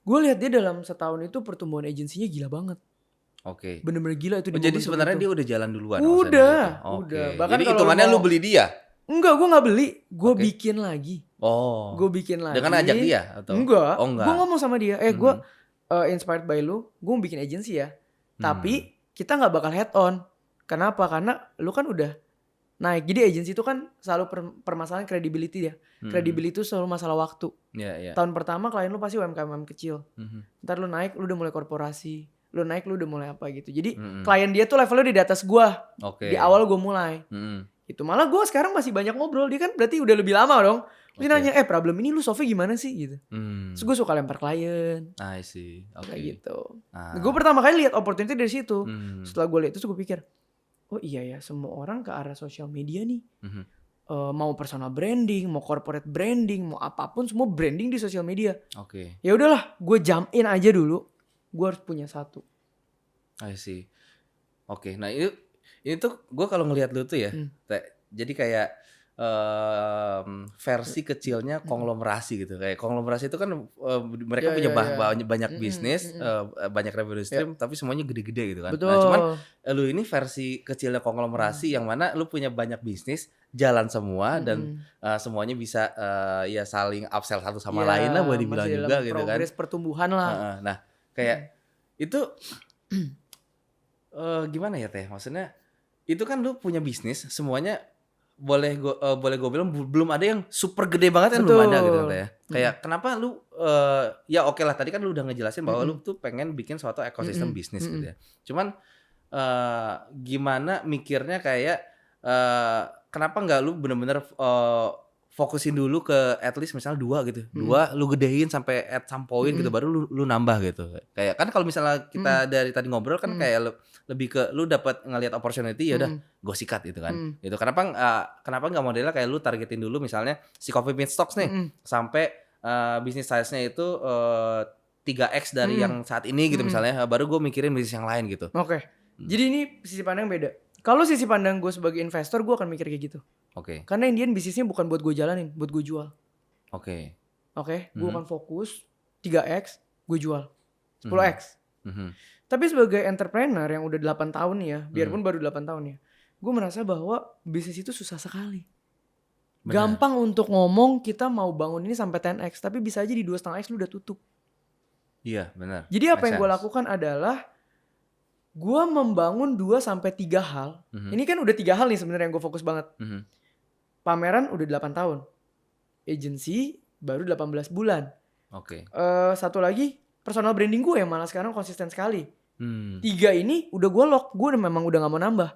Gue lihat dia dalam setahun itu pertumbuhan agensinya gila banget. Oke. Bener-bener gila itu. Jadi sebenarnya dia udah jalan duluan. Udah. Bahkan jadi hitungannya lu beli dia? Enggak, gue gak beli. Gue bikin lagi. Gue bikin lagi. Dengan ajak dia? Atau? Enggak. Gue ngomong sama dia. Gue inspired by lu. Gue mau bikin agency ya. Tapi kita gak bakal head on. Kenapa? Karena lu kan udah naik. Jadi agency itu kan selalu permasalahan credibility ya. Credibility itu selalu masalah waktu. Tahun pertama klien lu pasti UMKM kecil. Ntar lu naik, lu udah mulai korporasi. Lu naik, lu udah mulai apa gitu. Jadi klien dia tuh levelnya di atas gua. Di awal gua mulai. Itu malah gua sekarang masih banyak ngobrol. Dia kan berarti udah lebih lama dong. Terus nanya, problem ini lu solve gimana sih gitu. Terus gua suka lempar klien. I see. Kayak gitu. Gua pertama kali lihat opportunity dari situ. Setelah gua lihat itu gua pikir, oh iya ya, semua orang ke arah sosial media nih. Mau personal branding, mau corporate branding, mau apapun, semua branding di sosial media. Ya udahlah, gue jump in aja dulu. Gue harus punya satu. I see. Nah ini tuh gue kalau ngelihat lu tuh ya, jadi kayak versi kecilnya konglomerasi gitu. Kayak konglomerasi itu kan mereka punya banyak bisnis, banyak revenue stream, tapi semuanya gede-gede gitu kan. Betul. Nah cuman lu ini versi kecilnya konglomerasi yang mana lu punya banyak bisnis, jalan semua dan semuanya bisa ya saling upsell satu sama lain lah boleh dibilang juga gitu kan. Progres pertumbuhan lah. Nah kayak itu gimana ya Teh? Maksudnya itu kan lu punya bisnis semuanya boleh gue bilang belum ada yang super gede banget kan. Betul. Belum ada gitu kan ya. Kayak kenapa lu ya oke lah tadi kan lu udah ngejelasin bahwa lu tuh pengen bikin suatu ekosistem bisnis gitu ya. Cuman gimana mikirnya kayak kenapa nggak lu bener-bener fokusin dulu ke at least misalnya 2 gitu. 2 lu gedein sampai at some point gitu baru lu nambah gitu. Kayak kan kalau misalnya kita dari tadi ngobrol kan kayak lebih ke lu dapat ngelihat opportunity ya udah gue sikat gitu kan. Itu kenapa enggak modelnya kayak lu targetin dulu misalnya si Coffee Bean Stocks nih sampai bisnis size-nya itu 3x dari yang saat ini gitu misalnya baru gue mikirin bisnis yang lain gitu. Jadi ini sisi pandang beda. Kalau sisi pandang gue sebagai investor gue akan mikir kayak gitu. Karena Indian bisnisnya bukan buat gue jalanin, buat gue jual. Gue akan fokus 3x, gue jual 10x. Tapi sebagai entrepreneur yang udah 8 tahun nih ya, biarpun baru 8 tahun ya, gue merasa bahwa bisnis itu susah sekali. Gampang untuk ngomong kita mau bangun ini sampai 10x, tapi bisa aja di 2,5x lu udah tutup. Iya benar. Jadi apa yang gue lakukan adalah gue membangun 2-3 hal. Ini kan udah 3 hal nih sebenarnya yang gue fokus banget. Pameran udah 8 tahun. Agency baru 18 bulan. Satu lagi personal branding gue yang malah sekarang konsisten sekali. 3 ini udah gue lock. Gue memang udah gak mau nambah.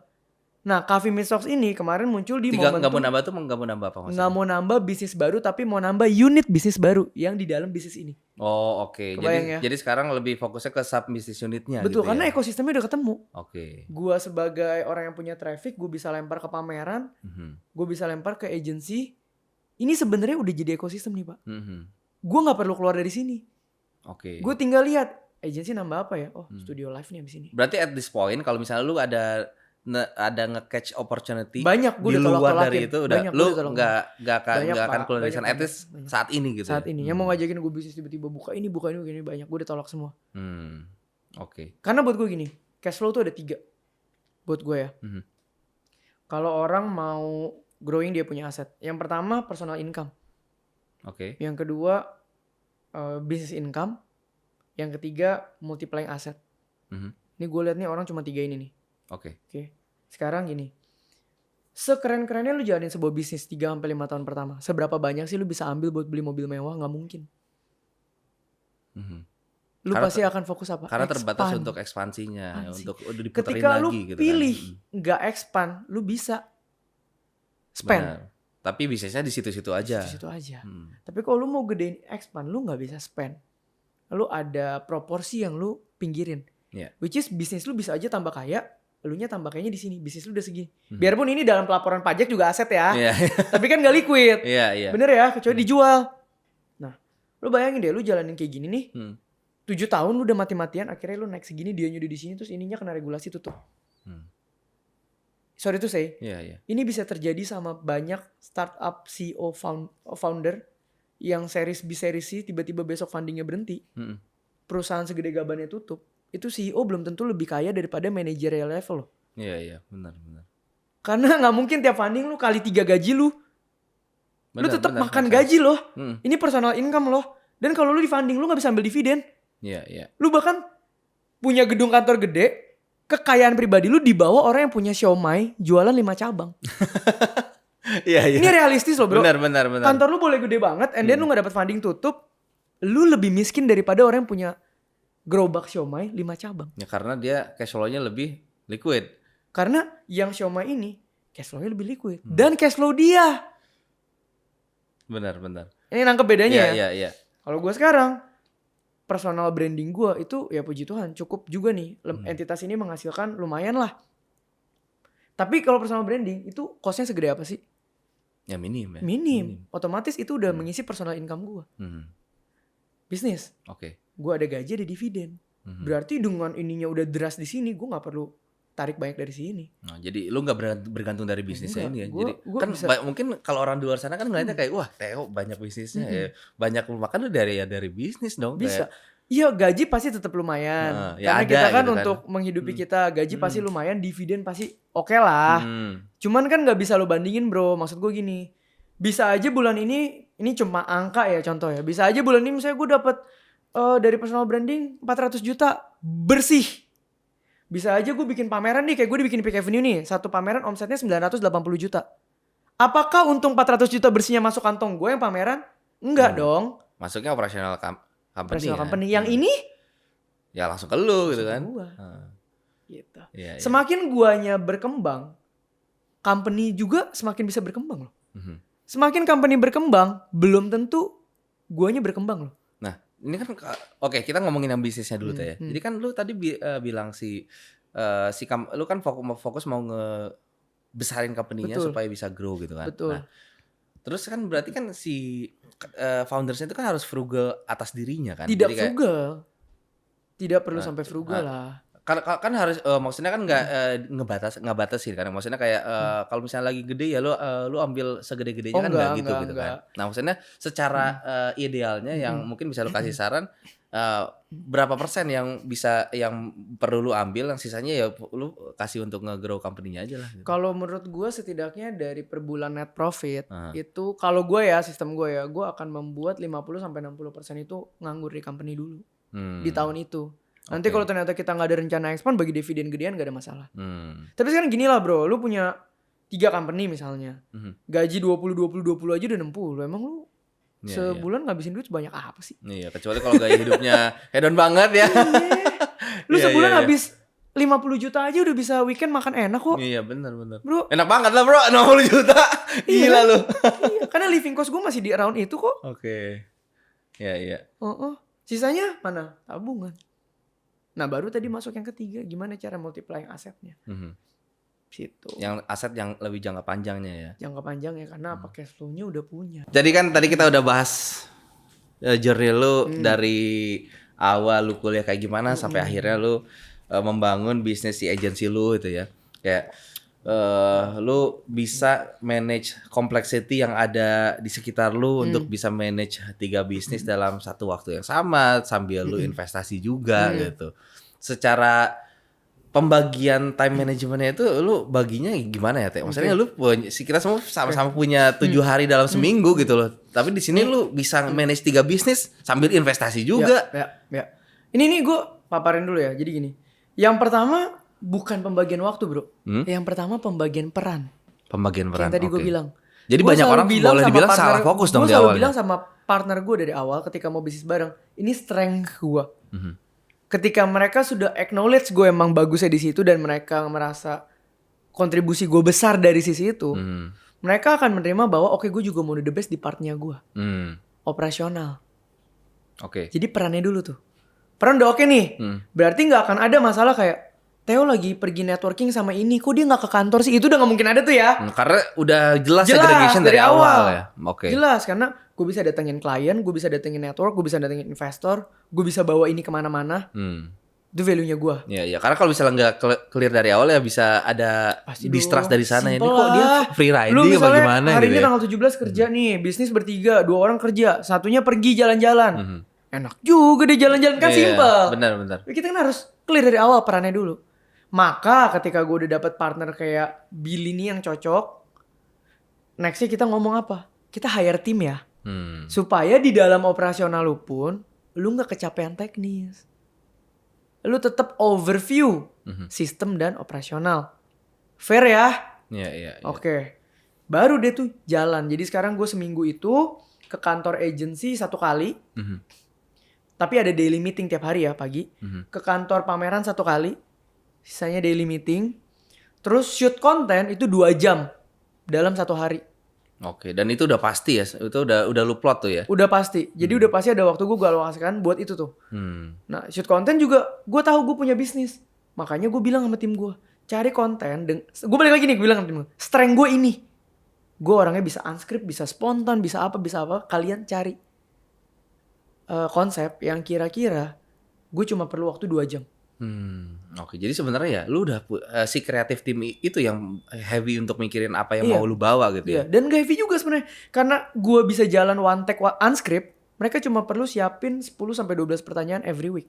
Nah Coffee Bean Stocks ini kemarin muncul di momentum. 3 gak mau nambah tuh gak mau nambah apa maksudnya? Gak mau nambah bisnis baru tapi mau nambah unit bisnis baru yang di dalam bisnis ini. Jadi sekarang lebih fokusnya ke sub bisnis unitnya. Betul gitu karena ya? Ekosistemnya udah ketemu. Gue sebagai orang yang punya traffic, gue bisa lempar ke pameran, gue bisa lempar ke agency. Ini sebenarnya udah jadi ekosistem nih Pak. Gue nggak perlu keluar dari sini. Gue tinggal lihat agency nambah apa ya? Studio live nih abis ini. Berarti at this point kalau misalnya lu ada nge-catch opportunity banyak di luar dari itu udah lu nggak akan keluar dari sana at least saat ini gitu. Saat ini yang mau ngajakin gue bisnis tiba-tiba buka ini banyak, gue udah tolak semua. Karena buat gue gini, cash flow tuh ada 3 buat gue ya. Kalau orang mau growing dia punya aset, yang pertama personal income, yang kedua business income, yang ketiga multiplying asset. Ini gue lihat nih orang cuma 3 ini nih. Sekarang gini, sekeren-kerennya lu jalanin sebuah bisnis 3-5 tahun pertama, seberapa banyak sih lu bisa ambil buat beli mobil mewah? Gak mungkin. Lu pasti akan fokus apa? Karena terbatas untuk ekspansinya, untuk udah diputerin ketika lagi lu gitu pilih kan. gak expand, lu bisa spend. Benar. Tapi bisnisnya di situ-situ aja. Tapi kalau lu mau gedein expand, lu gak bisa spend. Lu ada proporsi yang lu pinggirin. Which is bisnis lu bisa aja tambah kaya, elunya tambah kayaknya di sini, bisnis lu udah segini. Biarpun ini dalam pelaporan pajak juga aset ya. Iya. Tapi kan gak liquid. Iya. Bener ya, kecuali dijual. Nah, lu bayangin deh lu jalanin kayak gini nih. 7 tahun lu udah mati-matian, akhirnya lu naik segini, dia udah di sini, terus ininya kena regulasi tutup. Sorry to say. Iya. Ini bisa terjadi sama banyak startup CEO founder yang series B, series C tiba-tiba besok fundingnya berhenti. Perusahaan segede gabannya tutup. Itu CEO belum tentu lebih kaya daripada managerial level loh. Iya, benar. Karena nggak mungkin tiap funding lu kali 3 gaji lu. Lu tetap makan gaji loh. Ini personal income loh. Dan kalau lu di funding lu nggak bisa ambil dividen. Iya. Lu bahkan punya gedung kantor gede, kekayaan pribadi lu dibawa orang yang punya siomay jualan 5 cabang. Iya. Ini realistis loh bro. Benar. Kantor lu boleh gede banget, and then lu nggak dapat funding tutup, lu lebih miskin daripada orang yang punya gerobak siomay 5 cabang. Ya karena dia cash flow-nya lebih liquid. Karena yang siomay ini cash flow-nya lebih liquid. Dan cash flow dia. Benar. Ini nangkep bedanya ya. Iya. Kalau gue sekarang, personal branding gue itu ya puji Tuhan cukup juga nih. Entitas ini menghasilkan lumayan lah. Tapi kalau personal branding itu cost-nya segede apa sih? Ya minim. Otomatis itu udah mengisi personal income gue. Bisnis. Oke. Gue ada gaji, ada dividen. Berarti dengan ininya udah deras di sini, gue nggak perlu tarik banyak dari sini. Nah, jadi lu nggak bergantung dari bisnisnya ini ya. Gua Kan bisa. mungkin kalau orang di luar sana kan ngeliatnya kayak wah Theo banyak bisnisnya ya. Banyak makan lu dari bisnis dong. Bisa. Iya gaji pasti tetap lumayan. Ya karena ada, kita kan gitu untuk menghidupi kita gaji pasti lumayan, dividen pasti oke lah. Cuman kan nggak bisa lo bandingin bro. Maksud gue gini, bisa aja bulan ini cuma angka ya contoh ya. Bisa aja bulan ini misalnya gue dapet dari personal branding 400 juta bersih. Bisa aja gue bikin pameran nih, kayak gue bikin Peak Avenue nih. Satu pameran omsetnya 980 juta. Apakah untung 400 juta bersihnya masuk kantong gue yang pameran? Enggak dong. Masuknya operasional company. Operasional company. Yang ini? Ya langsung ke lu gitu kan. Gua. Gitu. Ya. Semakin guanya berkembang, company juga semakin bisa berkembang loh. Semakin company berkembang, belum tentu guanya berkembang loh. Nah, ini kan oke, kita ngomongin yang bisnisnya dulu ya. Jadi kan lu tadi bilang lu kan fokus mau ngebesarin company-nya supaya bisa grow gitu kan. Betul. Nah, terus kan berarti kan si foundersnya itu kan harus frugal atas dirinya kan. Tidak frugal. Tidak perlu sampai frugal lah. Kan harus maksudnya kan nggak ngebatasin kan. Maksudnya kayak kalau misalnya lagi gede ya lu ambil segede-gedenya kan nggak gitu kan. Nah maksudnya secara idealnya yang mungkin bisa lu kasih saran berapa persen yang perlu lu ambil, yang sisanya ya lu kasih untuk nge-grow company-nya aja lah gitu. Kalau menurut gue setidaknya dari per bulan net profit itu kalau gue ya sistem gue ya gue akan membuat 50-60% itu nganggur di company dulu di tahun itu. Nanti kalau ternyata kita nggak ada rencana expand, bagi dividen gedean gak ada masalah. Tapi sekarang gini lah bro, lu punya 3 company misalnya, gaji 20 aja udah 60. Emang lu sebulan ngabisin duit sebanyak apa sih? Iya, kecuali kalau gaya hidupnya hedon banget ya. Lu sebulan habis 50 juta aja udah bisa weekend makan enak kok. Iya benar. Bro, enak banget lah bro, 60 juta. Gila lu. Iya, karena living cost gue masih di around itu kok. Oke. Iya. Sisanya mana? Tabungan. Nah baru tadi masuk yang ketiga, gimana cara multiplying asetnya. Situ. Yang aset yang lebih jangka panjangnya ya. Jangka panjang ya, karena apa, cash flow-nya udah punya. Jadi kan tadi kita udah bahas journey lu dari awal lu kuliah kayak gimana sampai akhirnya lu membangun bisnis di agensi lu itu ya. Kayak lu bisa manage complexity yang ada di sekitar lu untuk bisa manage 3 bisnis dalam satu waktu yang sama sambil lu investasi juga gitu. Secara pembagian time managementnya itu lu baginya gimana ya Teh? Maksudnya lu kita semua sama-sama punya 7 hari dalam seminggu gitu loh. Tapi di sini lu bisa manage 3 bisnis sambil investasi juga. Ya. Ini nih gue paparin dulu ya. Jadi gini. Yang pertama bukan pembagian waktu bro. Yang pertama pembagian peran. Pembagian peran. Yang tadi gue bilang. Jadi banyak orang boleh dibilang salah fokus dong di awal. Gue selalu bilang sama partner gue dari awal ketika mau bisnis bareng. Ini strength gue. Ketika mereka sudah acknowledge gue emang bagusnya di situ dan mereka merasa kontribusi gue besar dari sisi itu, mereka akan menerima bahwa oke, gue juga mau the best di partnya gue. Operasional. Jadi perannya dulu tuh. Peran udah oke nih. Berarti gak akan ada masalah kayak Theo lagi pergi networking sama ini, kok dia nggak ke kantor sih? Itu udah nggak mungkin ada tuh ya. Karena udah jelas segregation dari awal ya. Oke. Jelas, karena gue bisa datengin klien, gue bisa datengin network, gue bisa datengin investor, gue bisa bawa ini kemana-mana. Itu value-nya gue. Iya. Karena kalau misalnya nggak clear dari awal ya bisa ada distrust dari sana. Ini kok dia free riding lu apa gimana hari gitu ini ya. tanggal 17 kerja nih, bisnis bertiga, 2 orang kerja, satunya pergi jalan-jalan. Enak juga deh jalan-jalan, kan simple. Benar. Kita kan harus clear dari awal perannya dulu. Maka ketika gue udah dapet partner kayak Billy nih yang cocok, nextnya kita ngomong apa? Kita hire tim ya. Supaya di dalam operasional lu pun, lu gak kecapean teknis. Lu tetap overview sistem dan operasional. Fair ya? Iya. Oke. Baru deh tuh jalan. Jadi sekarang gue seminggu itu ke kantor agency 1 kali. Tapi ada daily meeting tiap hari ya pagi. Ke kantor pameran 1 kali. Sisanya daily meeting. Terus shoot konten itu 2 jam dalam 1 hari. Oke, dan itu udah pasti ya? Itu udah lu plot tuh ya? Udah pasti. Jadi udah pasti ada waktu gue alokasikan buat itu tuh. Nah, shoot konten juga gue tahu gue punya bisnis. Makanya gue bilang sama tim gue, cari konten. Gue balik lagi nih, gue bilang sama tim gue, strength gue ini. Gue orangnya bisa unscript, bisa spontan, bisa apa. Kalian cari konsep yang kira-kira gue cuma perlu waktu 2 jam. Oke, jadi sebenarnya ya lu udah si kreatif tim itu yang heavy untuk mikirin apa yang mau lu bawa gitu ya. Dan gak heavy juga sebenarnya. Karena gue bisa jalan one take unscript, mereka cuma perlu siapin 10-12 pertanyaan every week.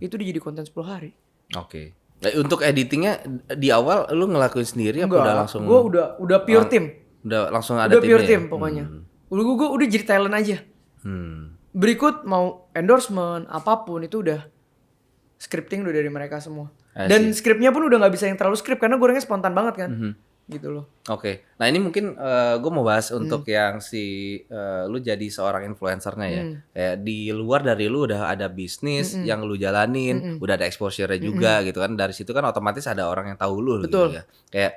Itu dia jadi konten 10 hari. Oke. Nah, untuk editingnya di awal lu ngelakuin sendiri apa udah langsung? Gue udah pure team. Udah langsung ada timnya. Udah pure ya? team pokoknya. Gue udah jadi talent aja. Berikut mau endorsement apapun itu udah scripting udah dari mereka semua. Dan skripnya pun udah gak bisa yang terlalu skrip karena gue orangnya spontan banget kan. Gitu loh. Oke. Nah ini mungkin gue mau bahas untuk yang lu jadi seorang influencernya ya. Kayak di luar dari lu udah ada bisnis yang lu jalanin, udah ada exposure-nya juga gitu kan. Dari situ kan otomatis ada orang yang tahu lu. Betul. Gitu ya. Kayak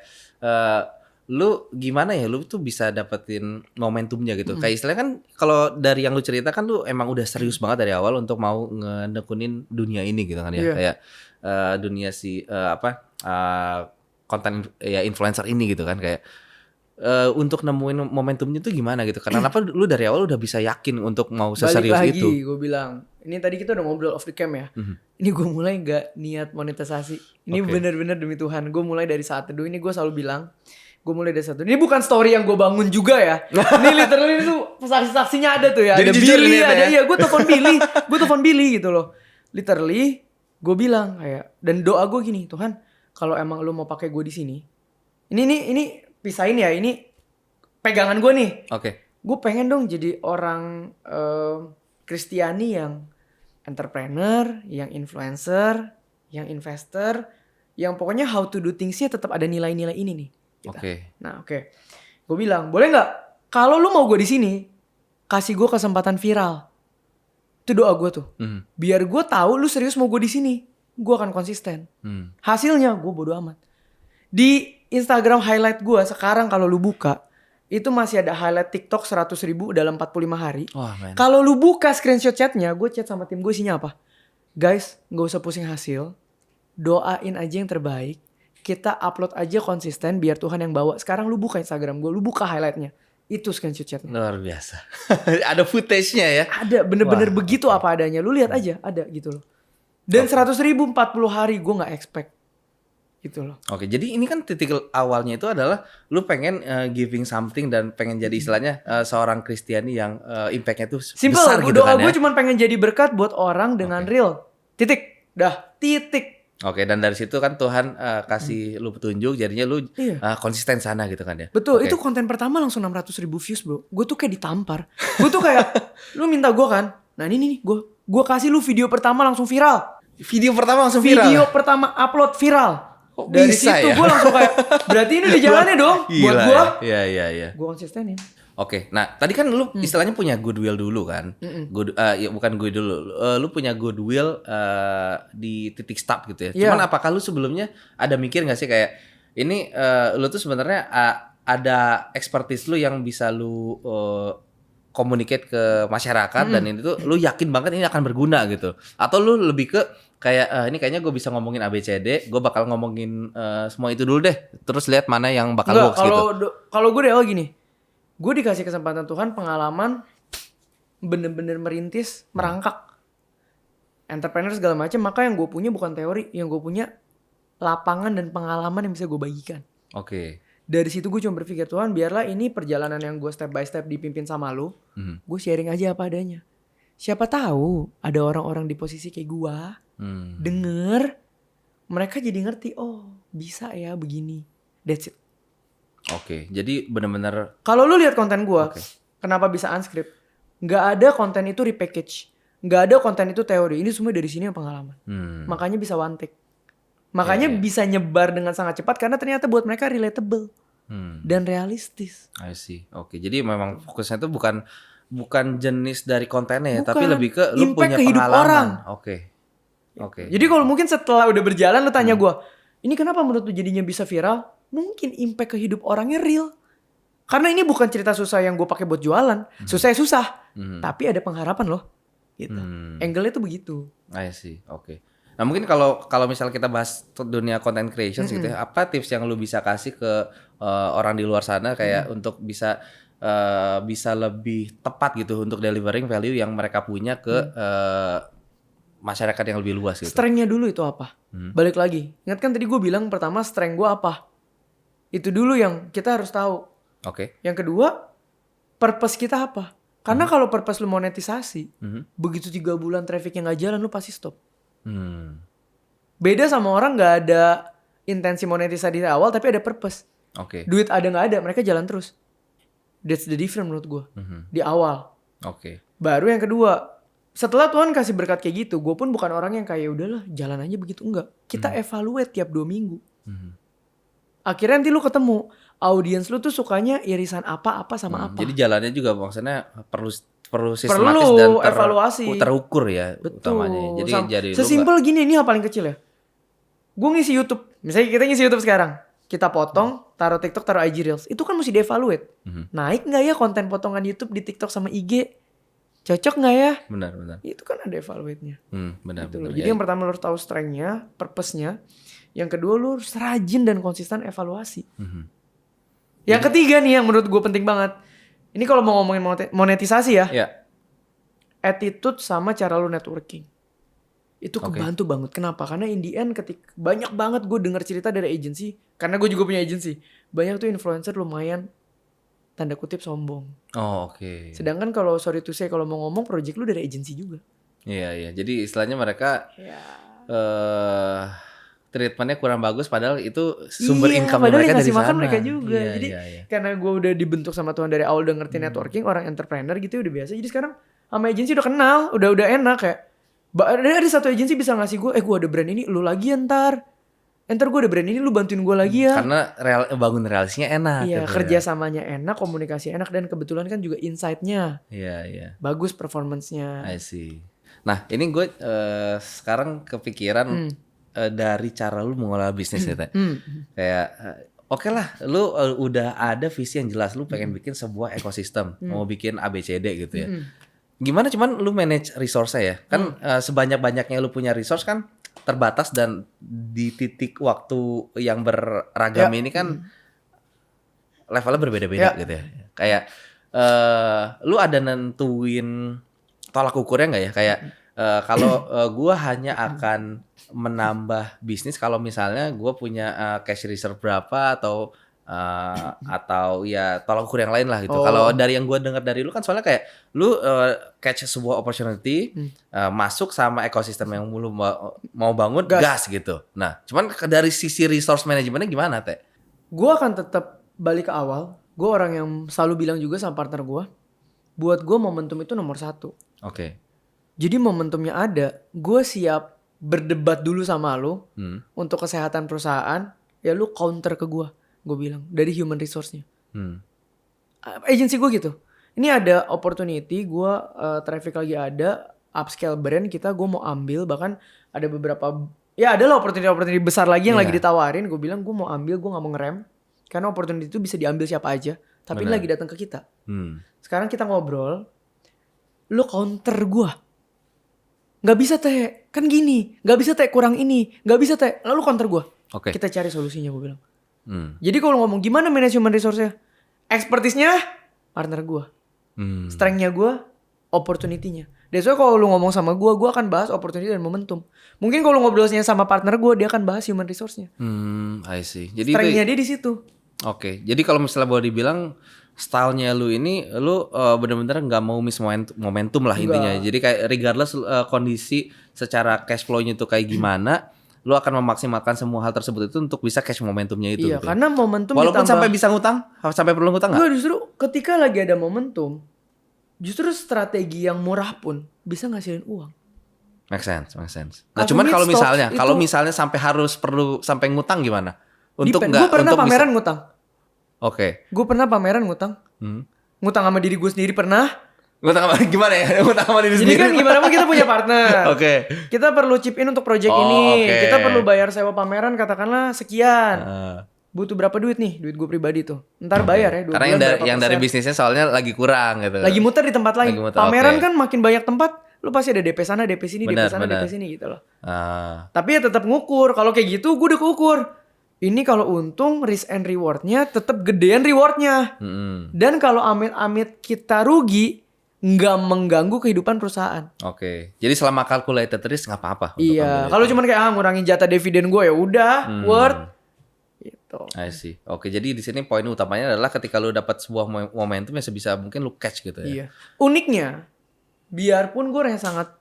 lu gimana ya, lu tuh bisa dapetin momentumnya gitu. Kayak istilahnya kan kalau dari yang lu cerita kan lu emang udah serius banget dari awal untuk mau ngenekunin dunia ini gitu kan ya. Kayak dunia konten ya influencer ini gitu kan. Kayak untuk nemuin momentumnya tuh gimana gitu. Kenapa lu dari awal udah bisa yakin untuk mau seserius itu? Balik lagi gue bilang, ini tadi kita udah ngobrol off the cam ya. Ini gue mulai gak niat monetisasi. Ini bener-bener demi Tuhan. Gue mulai dari saat teduh ini gue selalu bilang, gue mulai dari satu. Ini bukan story yang gue bangun juga ya. Ini literally itu saksi-saksinya ada tuh ya. Jadi ada Billy, ada iya. Gue telepon Billy gitu loh. Literally gue bilang kayak, dan doa gue gini, Tuhan, kalau emang lu mau pakai gue di sini, ini pisahin ya. Ini pegangan gue nih. Oke. Gue pengen dong jadi orang Kristiani yang entrepreneur, yang influencer, yang investor, yang pokoknya how to do things-nya tetap ada nilai-nilai ini nih. Oke. Nah gue bilang boleh nggak kalau lu mau gue di sini kasih gue kesempatan viral. Itu doa gue tuh. Biar gue tahu lu serius mau gue di sini, gue akan konsisten. Hasilnya gue bodo amat. Di Instagram highlight gue sekarang kalau lu buka itu masih ada highlight TikTok 100.000 dalam 45 hari. Kalau lu buka screenshot chatnya, gue chat sama tim gue isinya apa? Guys, nggak usah pusing hasil, doain aja yang terbaik. Kita upload aja konsisten biar Tuhan yang bawa. Sekarang lu buka Instagram gue, lu buka highlightnya. Itu screenshot chatnya. Luar biasa. Ada footage-nya ya? Ada, bener-bener begitu apa adanya. Lu lihat aja, ada gitu loh. Dan 100.000 40 hari gue gak expect. Gitu loh. Oke, jadi ini kan titik awalnya itu adalah lu pengen giving something dan pengen jadi istilahnya seorang Kristiani yang impact-nya tuh simple, besar gitu kan ya. Gue cuma pengen jadi berkat buat orang dengan real. Titik. Dah, titik. Oke, dan dari situ kan Tuhan kasih lu petunjuk, jadinya lu konsisten sana gitu kan ya. Betul, itu konten pertama langsung 600.000 views bro. Gue tuh kayak ditampar. Gue tuh kayak, lu minta gue kan, nah ini nih gue kasih lu video pertama langsung viral. Video pertama langsung viral? Video pertama upload viral. Kok dari bisa situ ya? Gue langsung kayak, berarti ini udah jalannya dong buat gue. Iya. Gue konsistenin. Oke, nah tadi kan lu istilahnya punya goodwill dulu kan, ya bukan goodwill, lu punya goodwill di titik stop gitu ya. Cuman apakah lu sebelumnya ada mikir nggak sih kayak ini lu tuh sebenarnya ada expertise lu yang bisa lu communicate ke masyarakat dan ini tuh lu yakin banget ini akan berguna gitu, atau lu lebih ke kayak ini kayaknya gue bisa ngomongin ABCD, gue bakal ngomongin semua itu dulu deh. Terus lihat mana yang bakal works gitu. Kalau gue deh gini. Gue dikasih kesempatan Tuhan, pengalaman bener-bener merintis, merangkak entrepreneur segala macam. Maka yang gue punya bukan teori, yang gue punya lapangan dan pengalaman yang bisa gue bagikan. Oke. Dari situ gue cuma berpikir, Tuhan biarlah ini perjalanan yang gue step by step dipimpin sama lu. Gue sharing aja apa adanya. Siapa tahu ada orang-orang di posisi kayak gue denger, mereka jadi ngerti, oh bisa ya begini. That's it. Oke, jadi benar-benar. Kalau lu lihat konten gua, kenapa bisa unscript? Nggak ada konten itu repackage, nggak ada konten itu teori. Ini semua dari sini yang pengalaman. Makanya bisa one take. Makanya bisa nyebar dengan sangat cepat karena ternyata buat mereka relatable dan realistis. I see. Oke, jadi memang fokusnya itu bukan jenis dari kontennya, Bukan. tapi lebih ke lu punya Impact ke hidup pengalaman. orang. Oke. Jadi kalau mungkin setelah udah berjalan lu tanya gua, ini kenapa menurut lu jadinya bisa viral? Mungkin impact ke hidup orangnya real. Karena ini bukan cerita susah yang gue pakai buat jualan. Susah ya susah. Tapi ada pengharapan loh. Gitu. Angle-nya tuh begitu. I see. Oke. Nah mungkin kalau misalnya kita bahas dunia content creation gitu ya, apa tips yang lu bisa kasih ke orang di luar sana kayak untuk bisa lebih tepat gitu untuk delivering value yang mereka punya ke masyarakat yang lebih luas gitu. Strength-nya dulu itu apa? Balik lagi. Ingat kan tadi gue bilang pertama strength gue apa? Itu dulu yang kita harus tahu. Oke. Yang kedua, purpose kita apa? Karena kalau purpose lu monetisasi, begitu 3 bulan trafficnya nggak jalan, lu pasti stop. Beda sama orang nggak ada intensi monetisasi di awal, tapi ada purpose. Oke. Duit ada nggak ada, mereka jalan terus. That's the difference menurut gue. Di awal. Oke. Baru yang kedua, setelah Tuhan kasih berkat kayak gitu, gue pun bukan orang yang kayak udahlah jalan aja begitu. Enggak. Kita evaluate tiap 2 minggu. Akhirnya nanti lu ketemu audiens lu tuh sukanya irisan apa sama apa. Jadi jalannya juga maksudnya perlu sistematis dan evaluasi. Terukur ya. Betul. Utamanya. Jadi sesimpel gini, ini hal paling kecil ya. Gue ngisi YouTube, misalnya kita ngisi YouTube sekarang, kita potong, taruh TikTok, taruh IG Reels, itu kan mesti dievaluate. Naik nggak ya konten potongan YouTube di TikTok sama IG? Cocok nggak ya? Benar. Itu kan ada evaluate-nya. Benar. Gitu. Jadi yang pertama lu harus tahu strength-nya, purpose-nya. Yang kedua lu harus rajin dan konsisten evaluasi. Yang ketiga nih yang menurut gue penting banget. Ini kalau mau ngomongin monetisasi ya. Attitude sama cara lu networking. Itu kebantu banget. Kenapa? Karena in the end ketika banyak banget gue dengar cerita dari agency. Karena gue juga punya agency. Banyak tuh influencer lumayan tanda kutip sombong. Oh oke. Sedangkan kalau sorry to say kalau mau ngomong project lu dari agency juga. Iya. Jadi istilahnya mereka treatmentnya kurang bagus padahal itu sumber income mereka dari sana. Makan mereka juga. Jadi karena gue udah dibentuk sama Tuhan dari awal udah ngerti networking, orang entrepreneur gitu udah biasa. Jadi sekarang sama agensi udah kenal, udah enak kayak. Ada satu agensi bisa ngasih gue, gue ada brand ini, lu lagi ntar gue ada brand ini, lu bantuin gue lagi ya. Karena bangun relasinya enak. Iya, kerjasamanya enak, komunikasi enak dan kebetulan kan juga insight-nya. Iya. Bagus performance-nya. I see. Nah ini gue sekarang kepikiran dari cara lu mengelola bisnis ya, kayak oke lah, lu udah ada visi yang jelas, lu pengen bikin sebuah ekosistem, mau bikin ABCD gitu ya. Gimana cuman lu manage resource-nya ya? Kan sebanyak-banyaknya lu punya resource kan terbatas dan di titik waktu yang beragam ini kan levelnya berbeda-beda gitu ya. Kayak lu ada nentuin tolak ukurnya nggak ya? Kayak kalau gue hanya akan menambah bisnis kalau misalnya gue punya cash reserve berapa atau ya tolak ukur yang lain lah gitu. Kalau dari yang gue dengar dari lu kan soalnya kayak lu catch sebuah opportunity, masuk sama ekosistem yang lu mau bangun, gas gitu. Nah, cuman dari sisi resource manajemennya gimana, Teh? Gue akan tetap balik ke awal. Gue orang yang selalu bilang juga sama partner gue, buat gue momentum itu nomor 1. Oke. Jadi momentumnya ada, gue siap berdebat dulu sama lu untuk kesehatan perusahaan, ya lu counter ke gue bilang dari human resource-nya. Agensi gue gitu. Ini ada opportunity, gue traffic lagi ada, upscale brand kita gue mau ambil, bahkan ada beberapa, ya adalah opportunity besar lagi yang lagi ditawarin. Gue bilang gue mau ambil, gue gak mau ngerem. Karena opportunity itu bisa diambil siapa aja, tapi ini lagi datang ke kita. Sekarang kita ngobrol, lu counter gue. nggak bisa teh, kan gini, nggak bisa teh, kurang ini, nggak bisa teh. Lalu counter gue, kita cari solusinya, gue bilang. Jadi kalau ngomong gimana manage human resource-nya, expertise-nya partner gue, strength-nya gue, opportunity-nya. That's why kalau lu ngomong sama gue akan bahas opportunity dan momentum. Mungkin kalau ngobrolnya sama partner gue, dia akan bahas human resource-nya. I see. Jadi strength-nya dia di situ. Oke, jadi kalau misalnya boleh dibilang stylenya lu ini, lu bener-bener nggak mau miss momentum lah intinya. Jadi kayak regardless kondisi secara cash flow-nya itu kayak gimana, lu akan memaksimalkan semua hal tersebut itu untuk bisa cash momentumnya itu. Iya, gitu. karena momentum walaupun ditambah, sampai bisa ngutang, sampai perlu ngutang nggak? Enggak, justru ketika lagi ada momentum, justru strategi yang murah pun bisa ngasilin uang. Make sense. Nah, cuman kalau misalnya sampai perlu sampai ngutang gimana? Untuk gue pernah pameran ngutang. Oke. Gue pernah pameran ngutang. Ngutang sama diri gue sendiri pernah. Ngutang sama gimana ya? Ngutang sama diri sendiri. Jadi kan gimana pun kita punya partner. Oke. Kita perlu chip in untuk project ini. Okay. Kita perlu bayar sewa pameran katakanlah sekian. Butuh berapa duit nih? Duit gue pribadi tuh. Ntar bayar ya. Karena yang dari bisnisnya soalnya lagi kurang gitu. Lagi muter di tempat lain. Pameran kan makin banyak tempat, lu pasti ada DP sana, DP sini, DP sana, DP sini gitu loh. Tapi ya tetap ngukur. Kalau kayak gitu gue udah keukur. Ini kalau untung risk and rewardnya tetap gedean rewardnya. Dan kalau amit-amit kita rugi, nggak mengganggu kehidupan perusahaan. Oke. Jadi selama calculated risk nggak apa-apa. Iya. Kalau cuma kayak ngurangin jatah dividen gue ya udah worth. Gitu. I see. Oke, jadi di sini poin utamanya adalah ketika lu dapat sebuah momentum yang sebisa mungkin lu catch gitu ya. Iya. Uniknya, biarpun gue yang sangat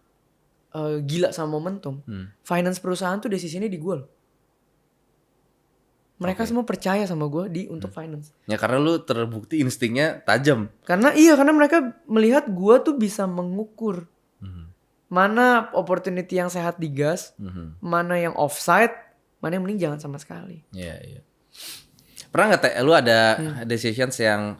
gila sama momentum, finance perusahaan tuh decisionnya di gue loh. Mereka semua percaya sama gue untuk finance. Ya karena lu terbukti instingnya tajam. Karena mereka melihat gue tuh bisa mengukur mana opportunity yang sehat digas, mana yang offside, mana yang mending jangan sama sekali. Iya. Pernah nggak lu ada decisions yang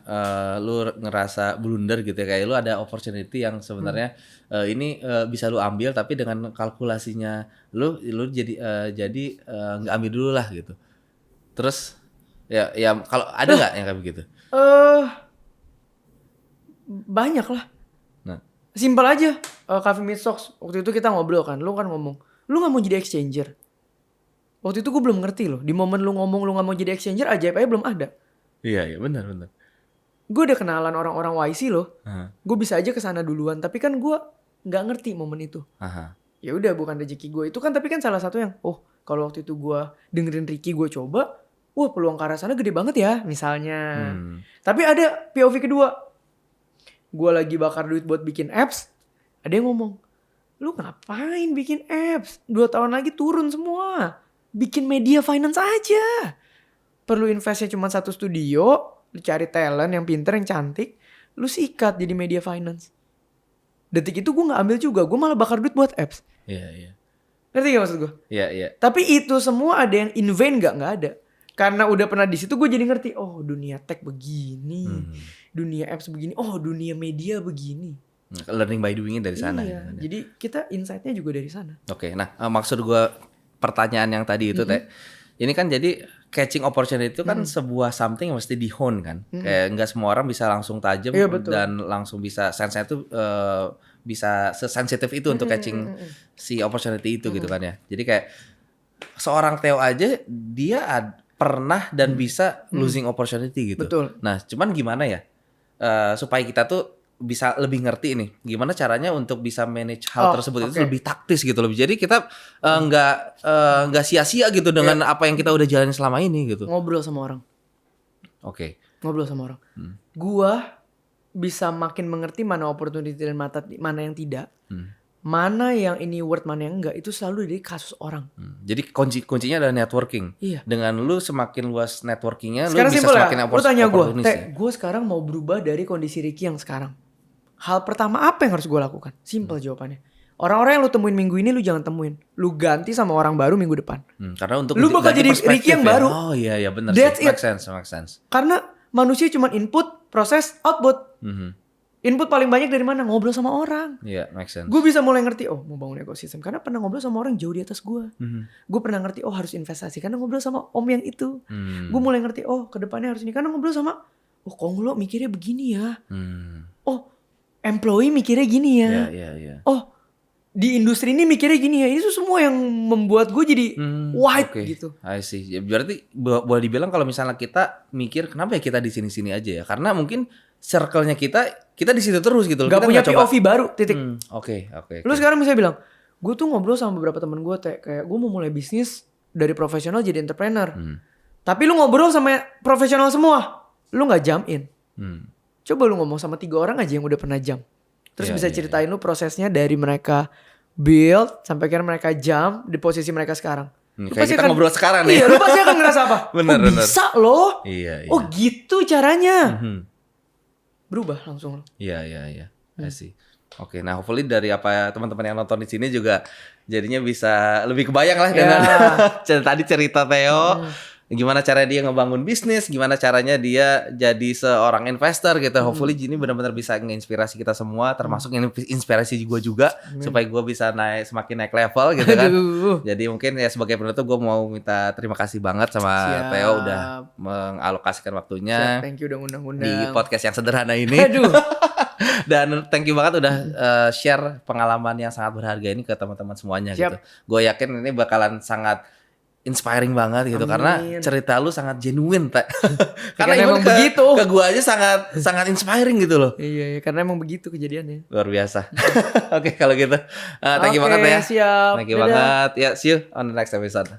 lu ngerasa blunder gitu ya, kayak lu ada opportunity yang sebenarnya ini bisa lu ambil tapi dengan kalkulasinya lu jadi nggak ambil dulu lah gitu. Terus ya kalau ada nggak yang kayak begitu? Banyak lah. Nah, simpel aja. Coffee Meets Stocks waktu itu kita ngobrol kan, lu kan ngomong, lu nggak mau jadi exchanger. Waktu itu gue belum ngerti loh. Di momen lu ngomong lu gak mau jadi exchanger, ajaib aja belum ada. Iya benar. Gue udah kenalan orang-orang YC loh. Gue bisa aja kesana duluan. Tapi kan gue gak ngerti momen itu. Ya udah bukan rezeki gue. Itu kan tapi kan salah satu yang, kalau waktu itu gue dengerin Ricky gue coba, peluang ke arah sana gede banget ya misalnya. Tapi ada POV kedua. Gue lagi bakar duit buat bikin apps. Ada yang ngomong, lu ngapain bikin apps? 2 tahun lagi turun semua. Bikin media finance aja. Perlu investnya cuma 1 studio. Lu cari talent yang pinter, yang cantik. Lu sikat jadi media finance. Detik itu gue gak ambil juga. Gue malah bakar duit buat apps. Iya. Ngerti gak maksud gue? Iya. Tapi itu semua ada yang in vain gak ada. Karena udah pernah di situ gue jadi ngerti. Oh dunia tech begini. Dunia apps begini. Oh dunia media begini. Learning by doing dari sana. Iya. Jadi kita insight-nya juga dari sana. Oke. Nah maksud gue pertanyaan yang tadi itu Teh. Ini kan jadi catching opportunity itu kan sebuah something yang mesti di-hone kan. Kayak nggak semua orang bisa langsung tajam dan langsung bisa sense-nya tuh bisa sesensitif itu untuk catching si opportunity itu gitu kan ya. Jadi kayak seorang Theo aja dia pernah dan bisa losing opportunity gitu. Betul. Nah, cuman gimana ya supaya kita tuh bisa lebih ngerti nih gimana caranya untuk bisa manage hal tersebut itu lebih taktis gitu loh. Jadi kita nggak sia-sia gitu dengan apa yang kita udah jalanin selama ini gitu. Ngobrol sama orang. Oke. Ngobrol sama orang. Gua bisa makin mengerti mana opportunity dan mana yang tidak. Mana yang ini worth, mana yang enggak, itu selalu dari kasus orang. Jadi kuncinya adalah networking. Iya. Dengan lu semakin luas networkingnya, sekarang lu bisa semakin lu tanya gue sekarang mau berubah dari kondisi Ricky yang sekarang. Hal pertama apa yang harus gue lakukan? Simple jawabannya. Orang-orang yang lu temuin minggu ini lu jangan temuin. Lu ganti sama orang baru minggu depan. Karena untuk lu bakal jadi Ricky yang baru. Oh iya benar sih. Make sense. Karena manusia cuma input, proses, output. Input paling banyak dari mana? Ngobrol sama orang. Iya, make sense. Gue bisa mulai ngerti, mau bangun ekosistem. Karena pernah ngobrol sama orang jauh di atas gue. Gue pernah ngerti, harus investasi. Karena ngobrol sama om yang itu. Gue mulai ngerti, kedepannya harus ini. Karena ngobrol sama, konglo mikirnya begini ya. Employee mikirnya gini ya. Iya. di industri ini mikirnya gini ya. Itu semua yang membuat gue jadi white gitu. I see. Ya, berarti boleh dibilang kalau misalnya kita mikir kenapa ya kita di sini-sini aja ya? Karena mungkin circle-nya kita di situ terus gitu. Gak kita punya coba. POV baru, titik. Oke. Lu sekarang bisa bilang, gue tuh ngobrol sama beberapa temen gue kayak gue mau mulai bisnis dari profesional jadi entrepreneur. Tapi lu ngobrol sama profesional semua, lu gak jump in. Coba lu ngomong sama 3 orang aja yang udah pernah jump. Terus bisa ceritain lu prosesnya dari mereka build sampai akhirnya mereka jump di posisi mereka sekarang. Kayak kita ngobrol sekarang nih. Iya, lu pasti akan ngerasa apa? Bener. Bisa loh. Iya. Oh gitu caranya. Berubah langsung lo. Iya. I see. Oke, nah hopefully dari apa teman-teman yang nonton di sini juga jadinya bisa lebih kebayang lah dengan tadi cerita Theo. Gimana cara dia ngebangun bisnis, gimana caranya dia jadi seorang investor gitu. Hopefully ini benar-benar bisa nginspirasi kita semua, termasuk inspirasi gue juga supaya gue bisa semakin naik level gitu kan. Jadi mungkin ya sebagai penutup gue mau minta terima kasih banget sama Theo udah mengalokasikan waktunya. Thank you udah ngundang-ngundang di podcast yang sederhana ini. Dan thank you banget udah share pengalaman yang sangat berharga ini ke teman-teman semuanya gitu. Gue yakin ini bakalan sangat inspiring banget gitu. Karena cerita lu sangat genuine karena emang begitu ke gue aja sangat inspiring gitu loh. Iya karena emang begitu kejadiannya. Luar biasa. Oke, kalau gitu thank you banget ya. Siap. Thank you banget ya, see you on the next episode.